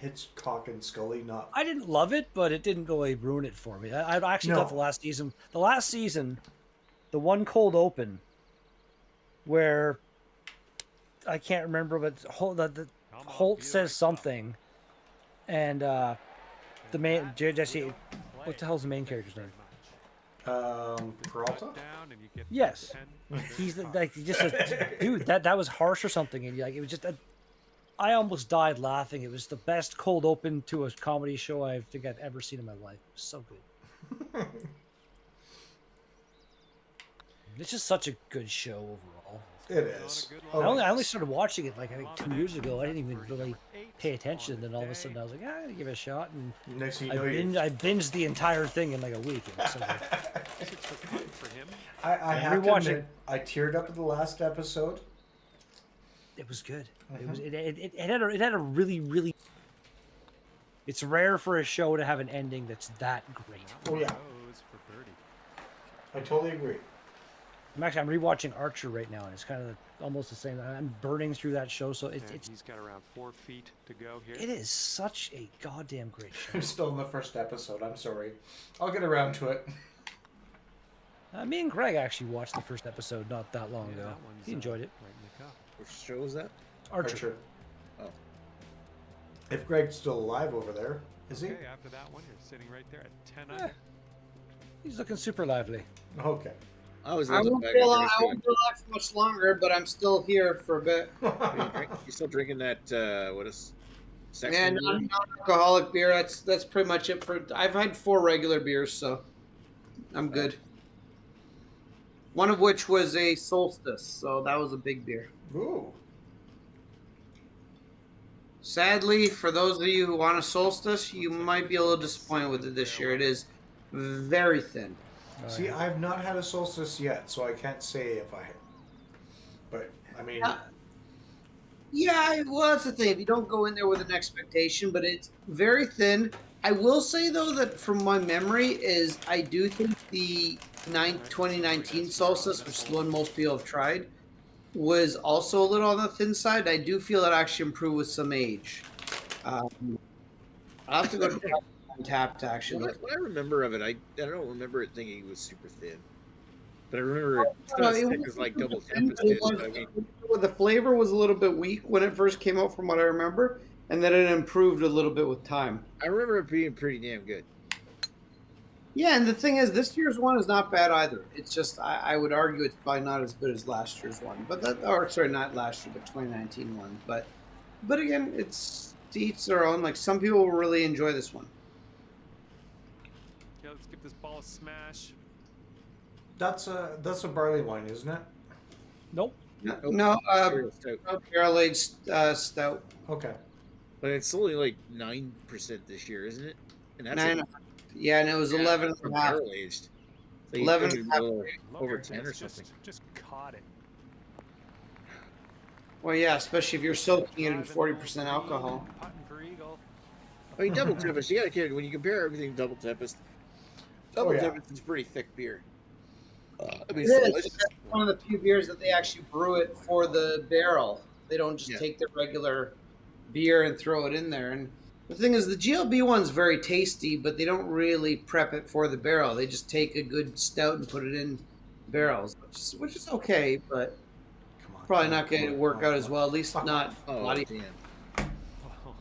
Hitchcock and Scully not. I didn't love it, but it didn't really ruin it for me. I actually No. thought the last season, the one cold open, where I can't remember, but Holt says something, and the main Jesse, what the hell's the main character's name? Peralta. Yes. He's dude. That was harsh or something, and like it was just. I almost died laughing. It was the best cold open to a comedy show I think I've ever seen in my life. It was so good. It's just such a good show overall. It is. I only started watching it like I think 2 years ago. I didn't even really pay attention. Then all of a sudden I was like, I'm gonna give it a shot, and Next thing you I know, I binged the entire thing in like a week. It was so good. I have to admit, I teared up at the last episode. It was good. It was it had a really. It's rare for a show to have an ending that's that great. Oh yeah, I totally agree. I'm rewatching Archer right now, and it's kind of almost the same. I'm burning through that show, so it's He's got around 4 feet to go here. it is such a goddamn great show. I'm still in the first episode. I'm sorry. I'll get around to it. Me and Greg actually watched the first episode not that long ago. that one's, He enjoyed it. Right in the cup. Which show is that? Archer. Oh. If Greg's still alive over there, is he? Okay, after that one, you're sitting right there at 10 Eh, under. he's looking super lively. Okay. I was I won't be alive for much longer, but I'm still here for a bit. You still drinking that? What is? Sex And beer? non-alcoholic beer. That's pretty much it for. I've had 4 regular beers, so I'm good. One of which was a Solstice, so that was a big beer. Ooh. Sadly, for those of you who want a Solstice, you might be a little disappointed with it this year. It is very thin. See, I've not had a solstice yet, so I can't say if I. But I mean, Yeah, well, that's the thing. If you don't go in there with an expectation, but it's very thin. I will say though that from my memory is I do think the 2019 Solstice, which is the one most people have tried, was also a little on the thin side. I do feel it actually improved with some age. I'll have to go to Tap to actually look. What I remember of it, I don't remember it thinking it was super thin. But I remember it's No, not as it thick was- as like double it tempest is. was- But I mean, The flavor was a little bit weak when it first came out, from what I remember, and then it improved a little bit with time. I remember it being pretty damn good. Yeah, and the thing is, this year's one is not bad either. It's just I would argue it's probably not as good as last year's one, but not last year, but 2019 one. But again, it's to each their own. Like some people will really enjoy this one. Okay, let's give this ball a smash. that's a barley wine, isn't it? Nope. No, Imperial Stout. barrel aged stout. Okay. But it's only like 9% this year, isn't it? And that's 9. Yeah, and it was 11 and a half. barrel aged. They 11 usually and a half. go Look, over it's 10 or something. Just caught it. Well, yeah, especially if you're soaking it in Driving 40% alcohol. Putting for eagle. I mean, Double Tempest, you gotta care, when you compare everything to Double Tempest, Double yeah. Tempest is pretty thick beer. I mean, It it's is. delicious. That's one of the few beers that they actually brew it for the barrel. They don't just Yeah. take their regular beer and throw it in there. And the thing is, the GLB one's very tasty, but they don't really prep it for the barrel. They just take a good stout and put it in barrels, which is okay, but Come on. probably come on, not going come to on, work come on, out as come on. well. At least Fuck not. off. Oh, body. damn.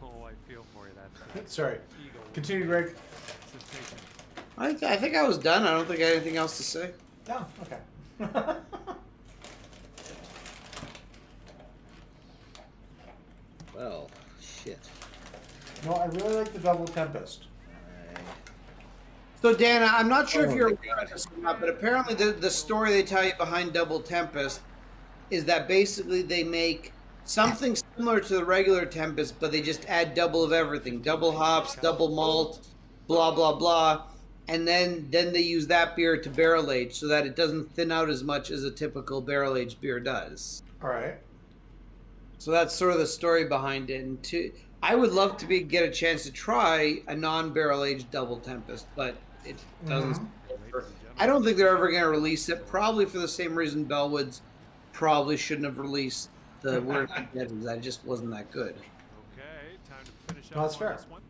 Oh, I feel for you. That Sorry. eagle. Continue, Greg. Sensation. I think I was done. I don't think I had anything else to say. Oh, okay. Well, shit. No, I really like the Double Tempest. So, Dana, I'm not sure Oh if you're my aware of God. this or not, but apparently the story they tell you behind Double Tempest is that basically they make something similar to the regular Tempest, but they just add double of everything. Double hops, double malt, blah, blah, blah. And then they use that beer to barrel age so that it doesn't thin out as much as a typical barrel aged beer does. All right. So that's sort of the story behind it. And I would love to get a chance to try a non-barrel aged Double Tempest, but it doesn't. I don't think they're ever going to release it. Probably for the same reason Bellwoods probably shouldn't have released the Word of Dead, because that just wasn't that good. Okay, time to finish up No, that's on fair. this one.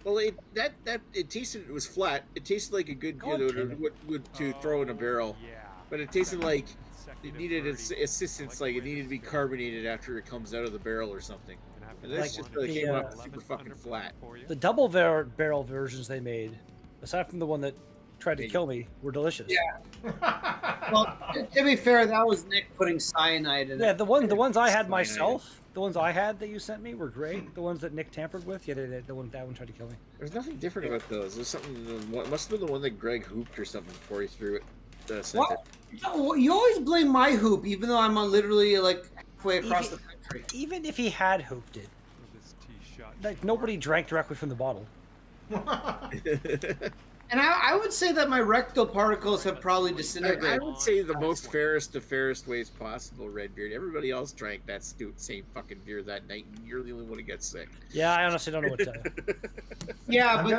Well, it tasted, it was flat. It tasted like a good, God you know, damn it. would to throw in a barrel. Yeah. But it tasted like it Consecutive needed birdie. assistance, like it needed to be carbonated after it comes out of the barrel or something. Gonna have to And this take just one. really came up 11 super fucking under flat. for you. The double barrel versions they made, aside from the one that tried to kill me, were delicious. Yeah. Well, to be fair, that was Nick putting cyanide in Yeah, it. the ones I had Cyanide. myself, the ones I had that you sent me were great. The ones that Nick tampered with, yeah, that one tried to kill me. There's nothing different about those. There's something. Must have been the one that Greg hooped or something before he threw it. Sent What? No, you always blame my hoop, even though I'm literally like halfway across the country. Even if he had hooped it, With this tee shot. like nobody drank directly from the bottle. it. And I would say that my rectal particles have probably I disintegrated. would say the most fairest of fairest ways possible, Redbeard. Everybody else drank that same fucking beer that night, and you're the only one who gets sick. Yeah, I honestly don't know what to tell you. Yeah, I'm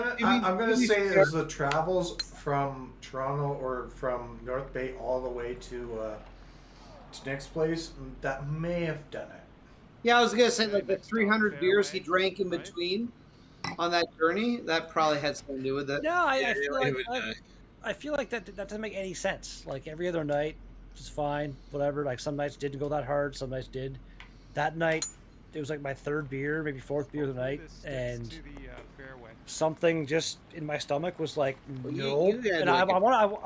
but gonna say it was the travels from Toronto or from North Bay all the way to Nick's place that may have done it. yeah, I was gonna say like the 300 beers he drank in between on that journey, that probably had something to do with it. No, I feel like would, I feel like that doesn't make any sense. Like every other night, was fine, whatever. Like some nights didn't go that hard, some nights did. That night, it was like my third beer, maybe fourth beer of the night, This sticks and to the fairway. something just in my stomach was like, Well, no. you had And like I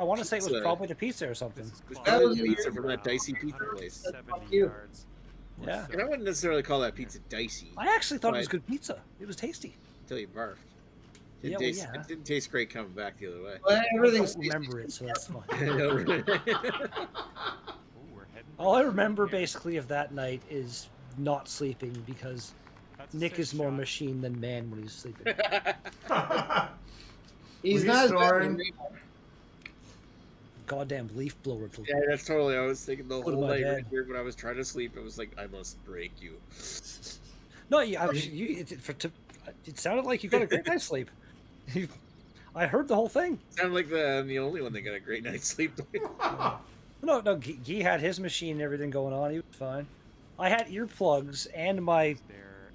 want to say it was pizza. probably the pizza or something. This is It's close. probably was the weird. pizza from that dicey pizza place. 170 you. yards. or Yeah. so. And I wouldn't necessarily call that pizza dicey I actually thought it was Right. good pizza. It was tasty. until you barfed. Yeah, well, yeah. It didn't taste great coming back the other way. But I everything's don't remember it, so that's fine. Ooh, we're heading All I for remember here. basically of that night is not sleeping because That's a Nick safe is more shot. machine than man when he's sleeping. he's We not as bad as started- me. Goddamn leaf blower. Yeah, that's totally. I was thinking the What whole about night that? right here when I was trying to sleep. I was like, I must break you. No, it sounded like you got a great night's sleep. I heard the whole thing. Sound like I'm the only one that got a great night's sleep. No, Guy had his machine and everything going on. He was fine. I had earplugs and my They're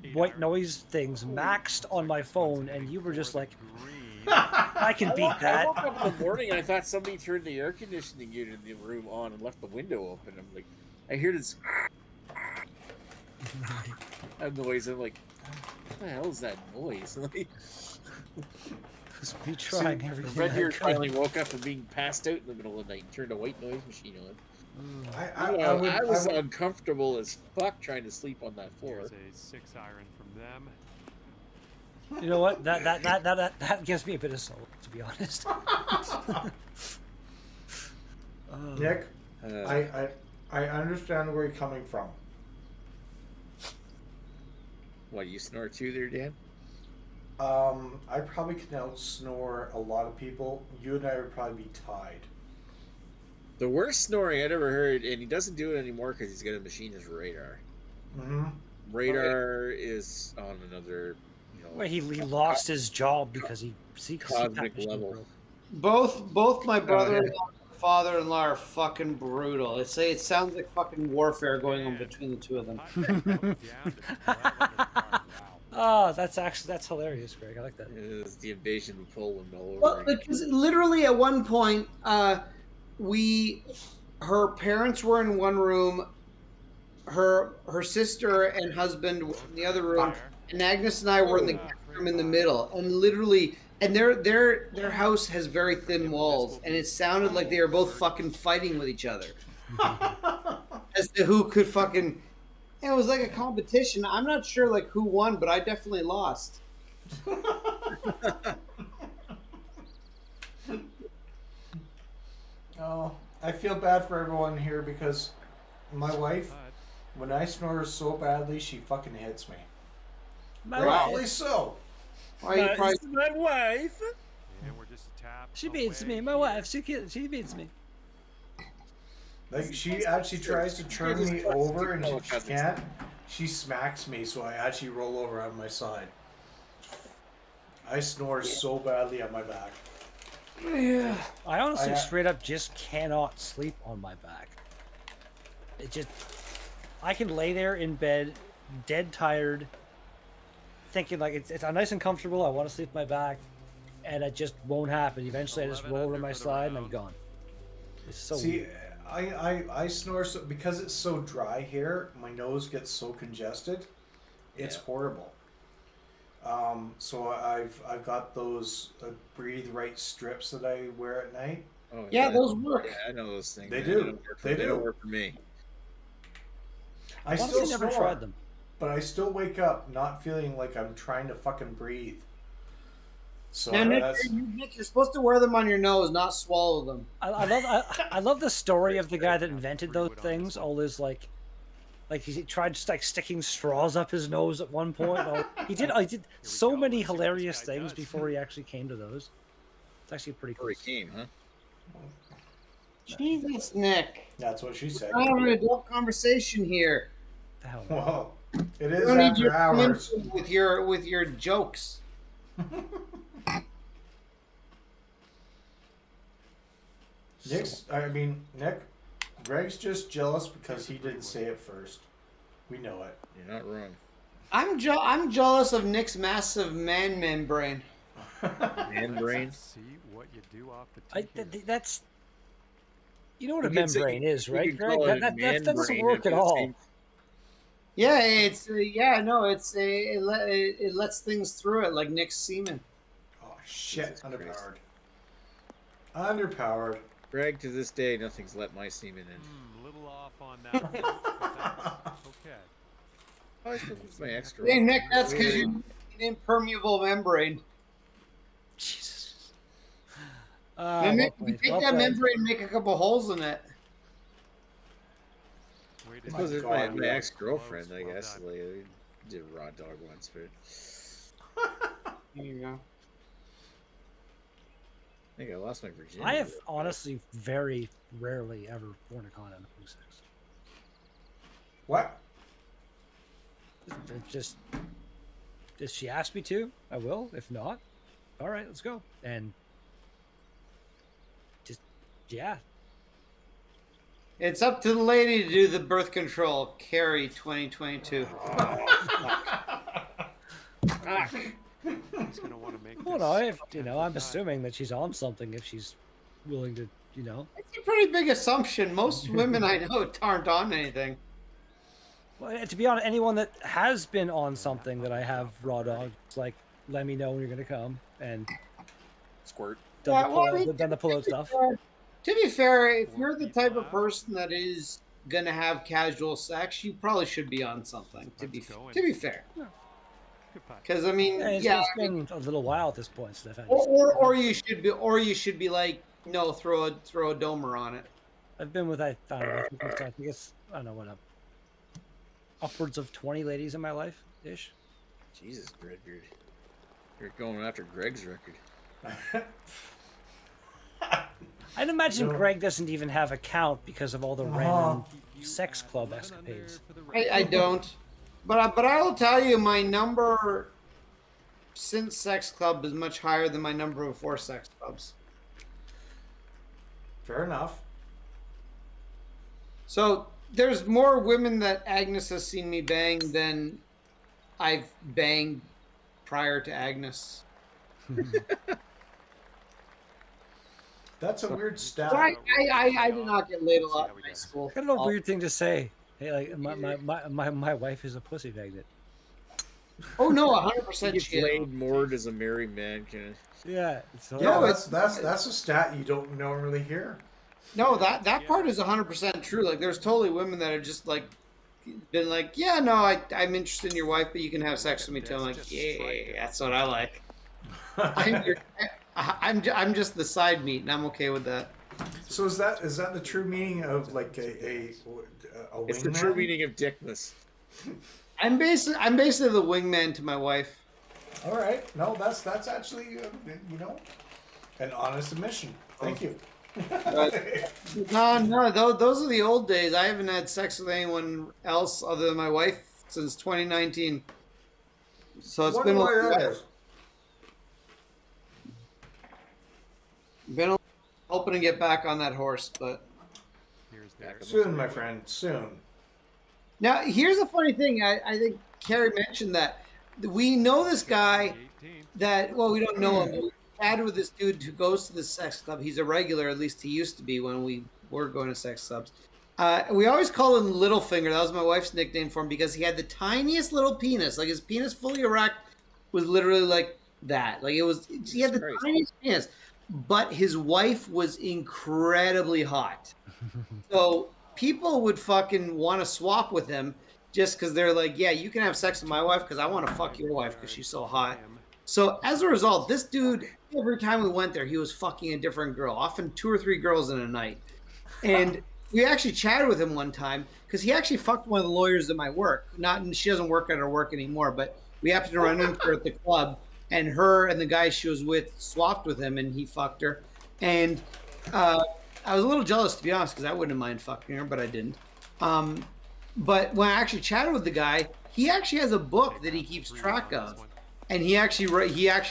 8 white iron. noise things maxed on my phone, and you were just like, Green. I can beat I that. woke up in the morning and I thought somebody turned the air conditioning unit in the room on and left the window open. I'm like, I hear this noise. I'm like, what the hell is that noise? Like, It was me trying everything. Red I Deer could. finally woke up from being passed out in the middle of the night and turned a white noise machine on. I was would- uncomfortable as fuck trying to sleep on that floor. Here's a 6 iron from them. You know what? That gives me a bit of soul, to be honest. Nick, Uh, I understand where you're coming from. What, you snore too there, Dan? I probably can out snore a lot of people. You and I would probably be tied. The worst snoring I'd ever heard, and he doesn't do it anymore because he's got a machine, is radar. Mm-hmm. Radar is on another, Well, he lost his job because he cosmic level. Both my brother-in-law and father-in-law are fucking brutal. It sounds like fucking warfare going on between the two of them. Oh, that's hilarious, Greg. I like that. It is the invasion of Poland all over. Well, again. because literally at one point, her parents were in one room, her sister and husband were in the other room, and Agnes and I were in the room in the middle, and literally, and their house has very thin walls, and it sounded like they were both fucking fighting with each other as to who could fucking. It was like a competition. I'm not sure like who won, but I definitely lost. Oh, I feel bad for everyone here because my wife, when I snore so badly, she fucking hits me. Rightfully so. Why you probably my wife. And we're just a tap She beats away me. My here. wife. She beats me. Like she actually tries to turn me over, and if she can't, she smacks me, so I actually roll over on my side. I snore so badly on my back. Yeah. I honestly I- straight up just cannot sleep on my back. I can lay there in bed, dead tired, thinking like it's nice and comfortable. I want to sleep on my back, and it just won't happen. Eventually, I just 11 roll over under my for the side and I'm round. gone. It's so See, weird. I snore so because it's so dry here. My nose gets so congested. It's Yeah. horrible. So I've got those breathe right strips that I wear at night. Oh, Yeah, those work. Yeah, I know those things. They man. do. don't work for, They they don't do. work for me. I I've still honestly never snore, tried them. but I still wake up not feeling like I'm trying to fucking breathe. So Now, Nick, that's Nick, you're supposed to wear them on your nose, not swallow them. I love the story of the guy that invented those things. All his like he tried like sticking straws up his nose at one point. He did so go. many Let's see what this hilarious guy things does. before he actually came to those. It's actually pretty cool. Before he came, huh? Jesus, Nick. that's what she said. We're having an adult conversation here. The hell? Well, it We is don't need after you to come in hours. with your jokes. Nick, Greg's just jealous because he didn't say it first. We know it. You're not wrong. I'm jealous of Nick's massive man membrane. Man brain. See what you do off the tee here. That's you know what a You could say- membrane is, you right, could Greg? call it That man doesn't brain work if at it's all. in- Yeah, it lets things through it like Nick's semen. Oh shit! Jesus Underpowered. Underpowered. Greg, to this day, nothing's let my semen in. A little off on that one, but that's okay. Oh, I still use my extra. Hey Nick, that's because you're an impermeable membrane. Jesus. Now, Nick, well you played, take well that played. membrane and make a couple holes in it. Way to I suppose do it's it. my, God, my yeah. ex-girlfriend, I Well guess. done. Like, I did raw dog once, but There you go. I think I lost my virginity. I have real fast. honestly very rarely ever worn a condom having sex. What? It just if she asks me to, I will. If not, all right, let's go. And just yeah, It's up to the lady to do the birth control. Carrie 2022. He's gonna want to make well, this no, if a I'm time. assuming that she's on something. If she's willing to, It's a pretty big assumption. Most women I know aren't on anything. Well, to be honest, anyone that has been on something that I have raw dog, it's like let me know when you're gonna come and Squirt. done, Yeah, the, well, I pull, mean, done the pull-out stuff. To be fair, if you're the type of person that is gonna have casual sex, you probably should be on something. To be fair, Good putt. because I mean, Yeah, yeah, it's been a little while at this point, so I've had or you should be like, no, throw a domer on it. I've been with I don't know, I guess I don't know what upwards of 20 ladies in my life ish. Jesus, Redbeard. You're going after Greg's record. I'd imagine No. Greg doesn't even have a count because of all the random sex club escapades. I don't. But I will tell you, my number since sex club is much higher than my number before sex clubs. Fair enough. So there's more women that Agnes has seen me bang than I've banged prior to Agnes. That's a weird stat. I did not get laid a lot in high school. Kind of a weird thing to say. Hey, like my wife is a pussy magnet. Oh no, He 100% gets shit. laid more as a married man can. Yeah. So Yeah, No, that's a stat you don't normally hear. No, that part is 100% true. Like, there's totally women that are just like, been like, yeah, no, I'm interested in your wife, but you can have sex with me too. I'm like, yeah, that's what I like. I'm just the side meat, and I'm okay with that. So is that the true meaning of like a It's the wingman? true meaning of dickness. I'm basically the wingman to my wife. All right, no, that's actually an honest admission. Thank you. No, those are the old days. I haven't had sex with anyone else other than my wife since 2019. So it's Wonder been why that is. been hoping to get back on that horse, but Here's there. Soon, my friend, soon. now here's a funny thing. I think Carrie mentioned that we know this guy that, well, we don't know him. We chatted with this dude who goes to the sex club. He's a regular, at least he used to be when we were going to sex clubs. We always call him Littlefinger. That was my wife's nickname for him because he had the tiniest little penis. Like, his penis fully erect was literally like that. Like, he had the tiniest penis. But his wife was incredibly hot. So people would fucking want to swap with him just because they're like, yeah, you can have sex with my wife because I want to fuck your wife because she's so hot. So as a result, this dude, every time we went there, he was fucking a different girl, often 2 or 3 girls in a night. And we actually chatted with him one time because he actually fucked one of the lawyers at my work. She doesn't work at her work anymore, but we happened to run into her at the club, and her and the guy she was with swapped with him, and he fucked her. And I was a little jealous, to be honest, because I wouldn't mind fucking her, but I didn't. But when I actually chatted with the guy, he actually has a book that he keeps track of. And he actually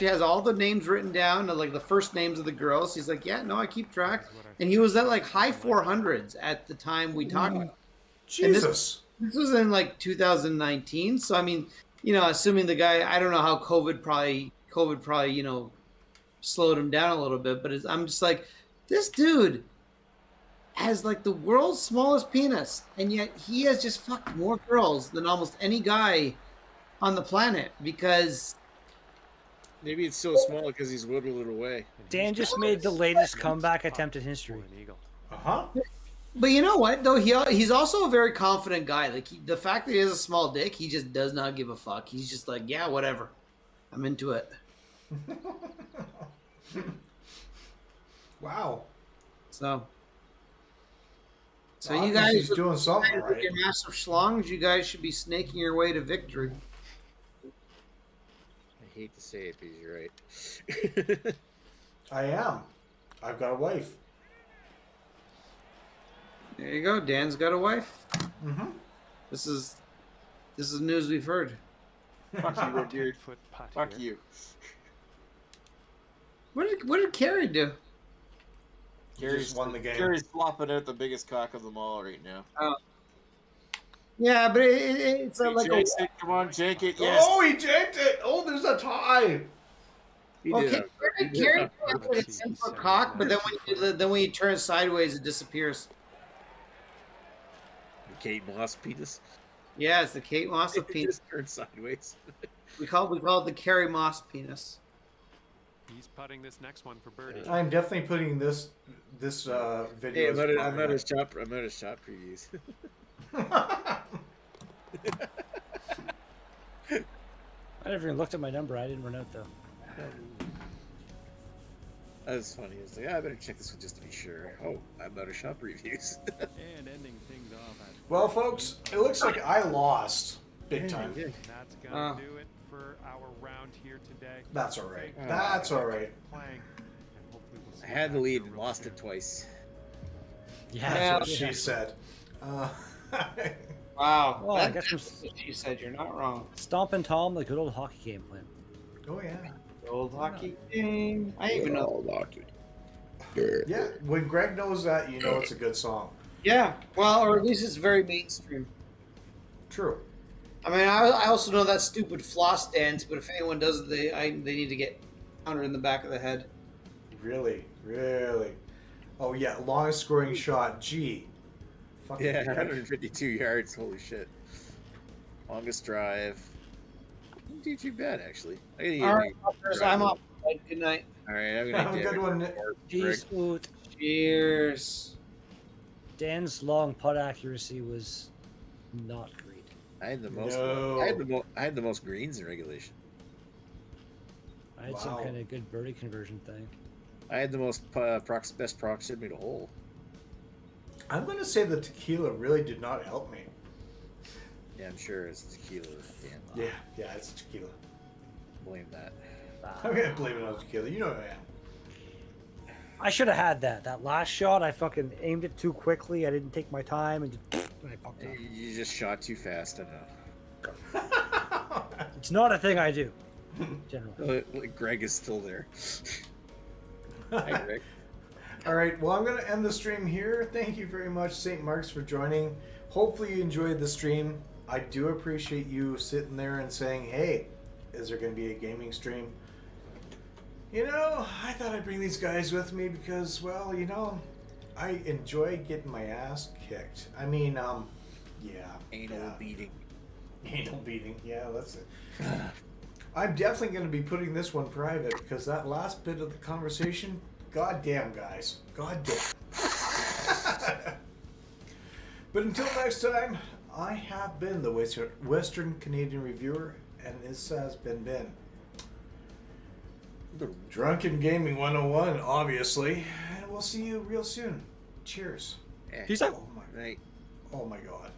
has all the names written down, like the first names of the girls. He's like, yeah, no, I keep track. And he was at like high 400s at the time we talked about it. Jesus. This was in like 2019. So, I mean, assuming the guy, I don't know how COVID probably, slowed him down a little bit. But I'm just like, this dude has like the world's smallest penis. And yet he has just fucked more girls than almost any guy on the planet because... Maybe it's so small because he's whittled it away. Dan just made the latest comeback attempt in history. Uh-huh. But you know what, though? He's also a very confident guy. Like, the fact that he has a small dick, he just does not give a fuck. He's just like, yeah, whatever. I'm into it. Wow. So Well, you I think guys, he's doing something with right. your massive schlongs, you guys should be snaking your way to victory. I hate to say it, but you're right. I am. I've got a wife. There you go. Dan's got a wife. Mm-hmm. This is news we've heard. Fuck you, Red Beard. Foot putt Fuck here. you. What did Carrie do? Gary's won the game. Gary's flopping out the biggest cock of them all right now. Yeah, but it's like a... Jake it. Come on, Jake it. Yes. Oh, he janked it. Oh, there's a tie. He Okay, did. Carrie has like a 10-foot cock, but then when you turn sideways, it disappears. Kate Moss penis. Yeah, it's the Kate Moss of It penis. just turned sideways. We call it the Carrie Moss penis. He's putting this next one for birdie. I'm definitely putting this video. Hey, as I'm part out of of shot. I'm out of shot previews. I never even looked at my number. I didn't run out though. That was funny. I was like, I better check this one just to be sure. Oh, I'm out of shot previews. And ending things off at Well, folks, it looks like I lost big time. Yeah. that's gonna do it for our round here today. That's all right. Oh. That's all right. Playing, and hopefully we'll see I had you the back lead in a and real lost soon. it twice. Yeah. That's what Yeah. she said. Wow. Well, I That's guess what she said. You're not wrong. Stompin' Tom, the good old hockey game plan. oh yeah. The old hockey game. I didn't even know. Yeah. When Greg knows that, you know it's a good song. Yeah. Well, or at least it's very mainstream. True. I mean, I also know that stupid floss dance, but if anyone does it, they need to get countered in the back of the head. Really, really. Oh yeah, longest scoring shot. Gee. Fucking Yeah, Greg. 152 yards. Holy shit. Longest drive. Didn't do too bad, actually. I gotta get All a right, new fuckers, driver. I'm off. Good night. All right, I'm gonna Have a get good one, Nick. Greg. Jeez, oot. Cheers. Dan's long putt accuracy was not great. I had the most. No. I had the most greens in regulation. I had some Wow. kind of good birdie conversion thing. I had the most best proximity to hole. I'm gonna say the tequila really did not help me. Yeah, I'm sure it's tequila. Yeah, Yeah, it's tequila. blame that. I'm gonna blame it on tequila. You know who I am. I should have had that. That last shot, I fucking aimed it too quickly. I didn't take my time and just, I fucked up. You just shot too fast. I know. It's not a thing I do, generally. Greg is still there. Hi, Greg. All right, well, I'm going to end the stream here. Thank you very much, St. Mark's, for joining. Hopefully you enjoyed the stream. I do appreciate you sitting there and saying, hey, is there going to be a gaming stream? You know, I thought I'd bring these guys with me because, well, you know, I enjoy getting my ass kicked. I mean, yeah. Anal yeah. beating. Anal beating, yeah, that's it. I'm definitely going to be putting this one private because that last bit of the conversation, goddamn, guys. Goddamn. But until next time, I have been the Western Canadian Reviewer, and this has been Ben. Drunken Gaming 101, obviously. And we'll see you real soon. Cheers. Yeah. Peace out. Oh my, Right. oh my god.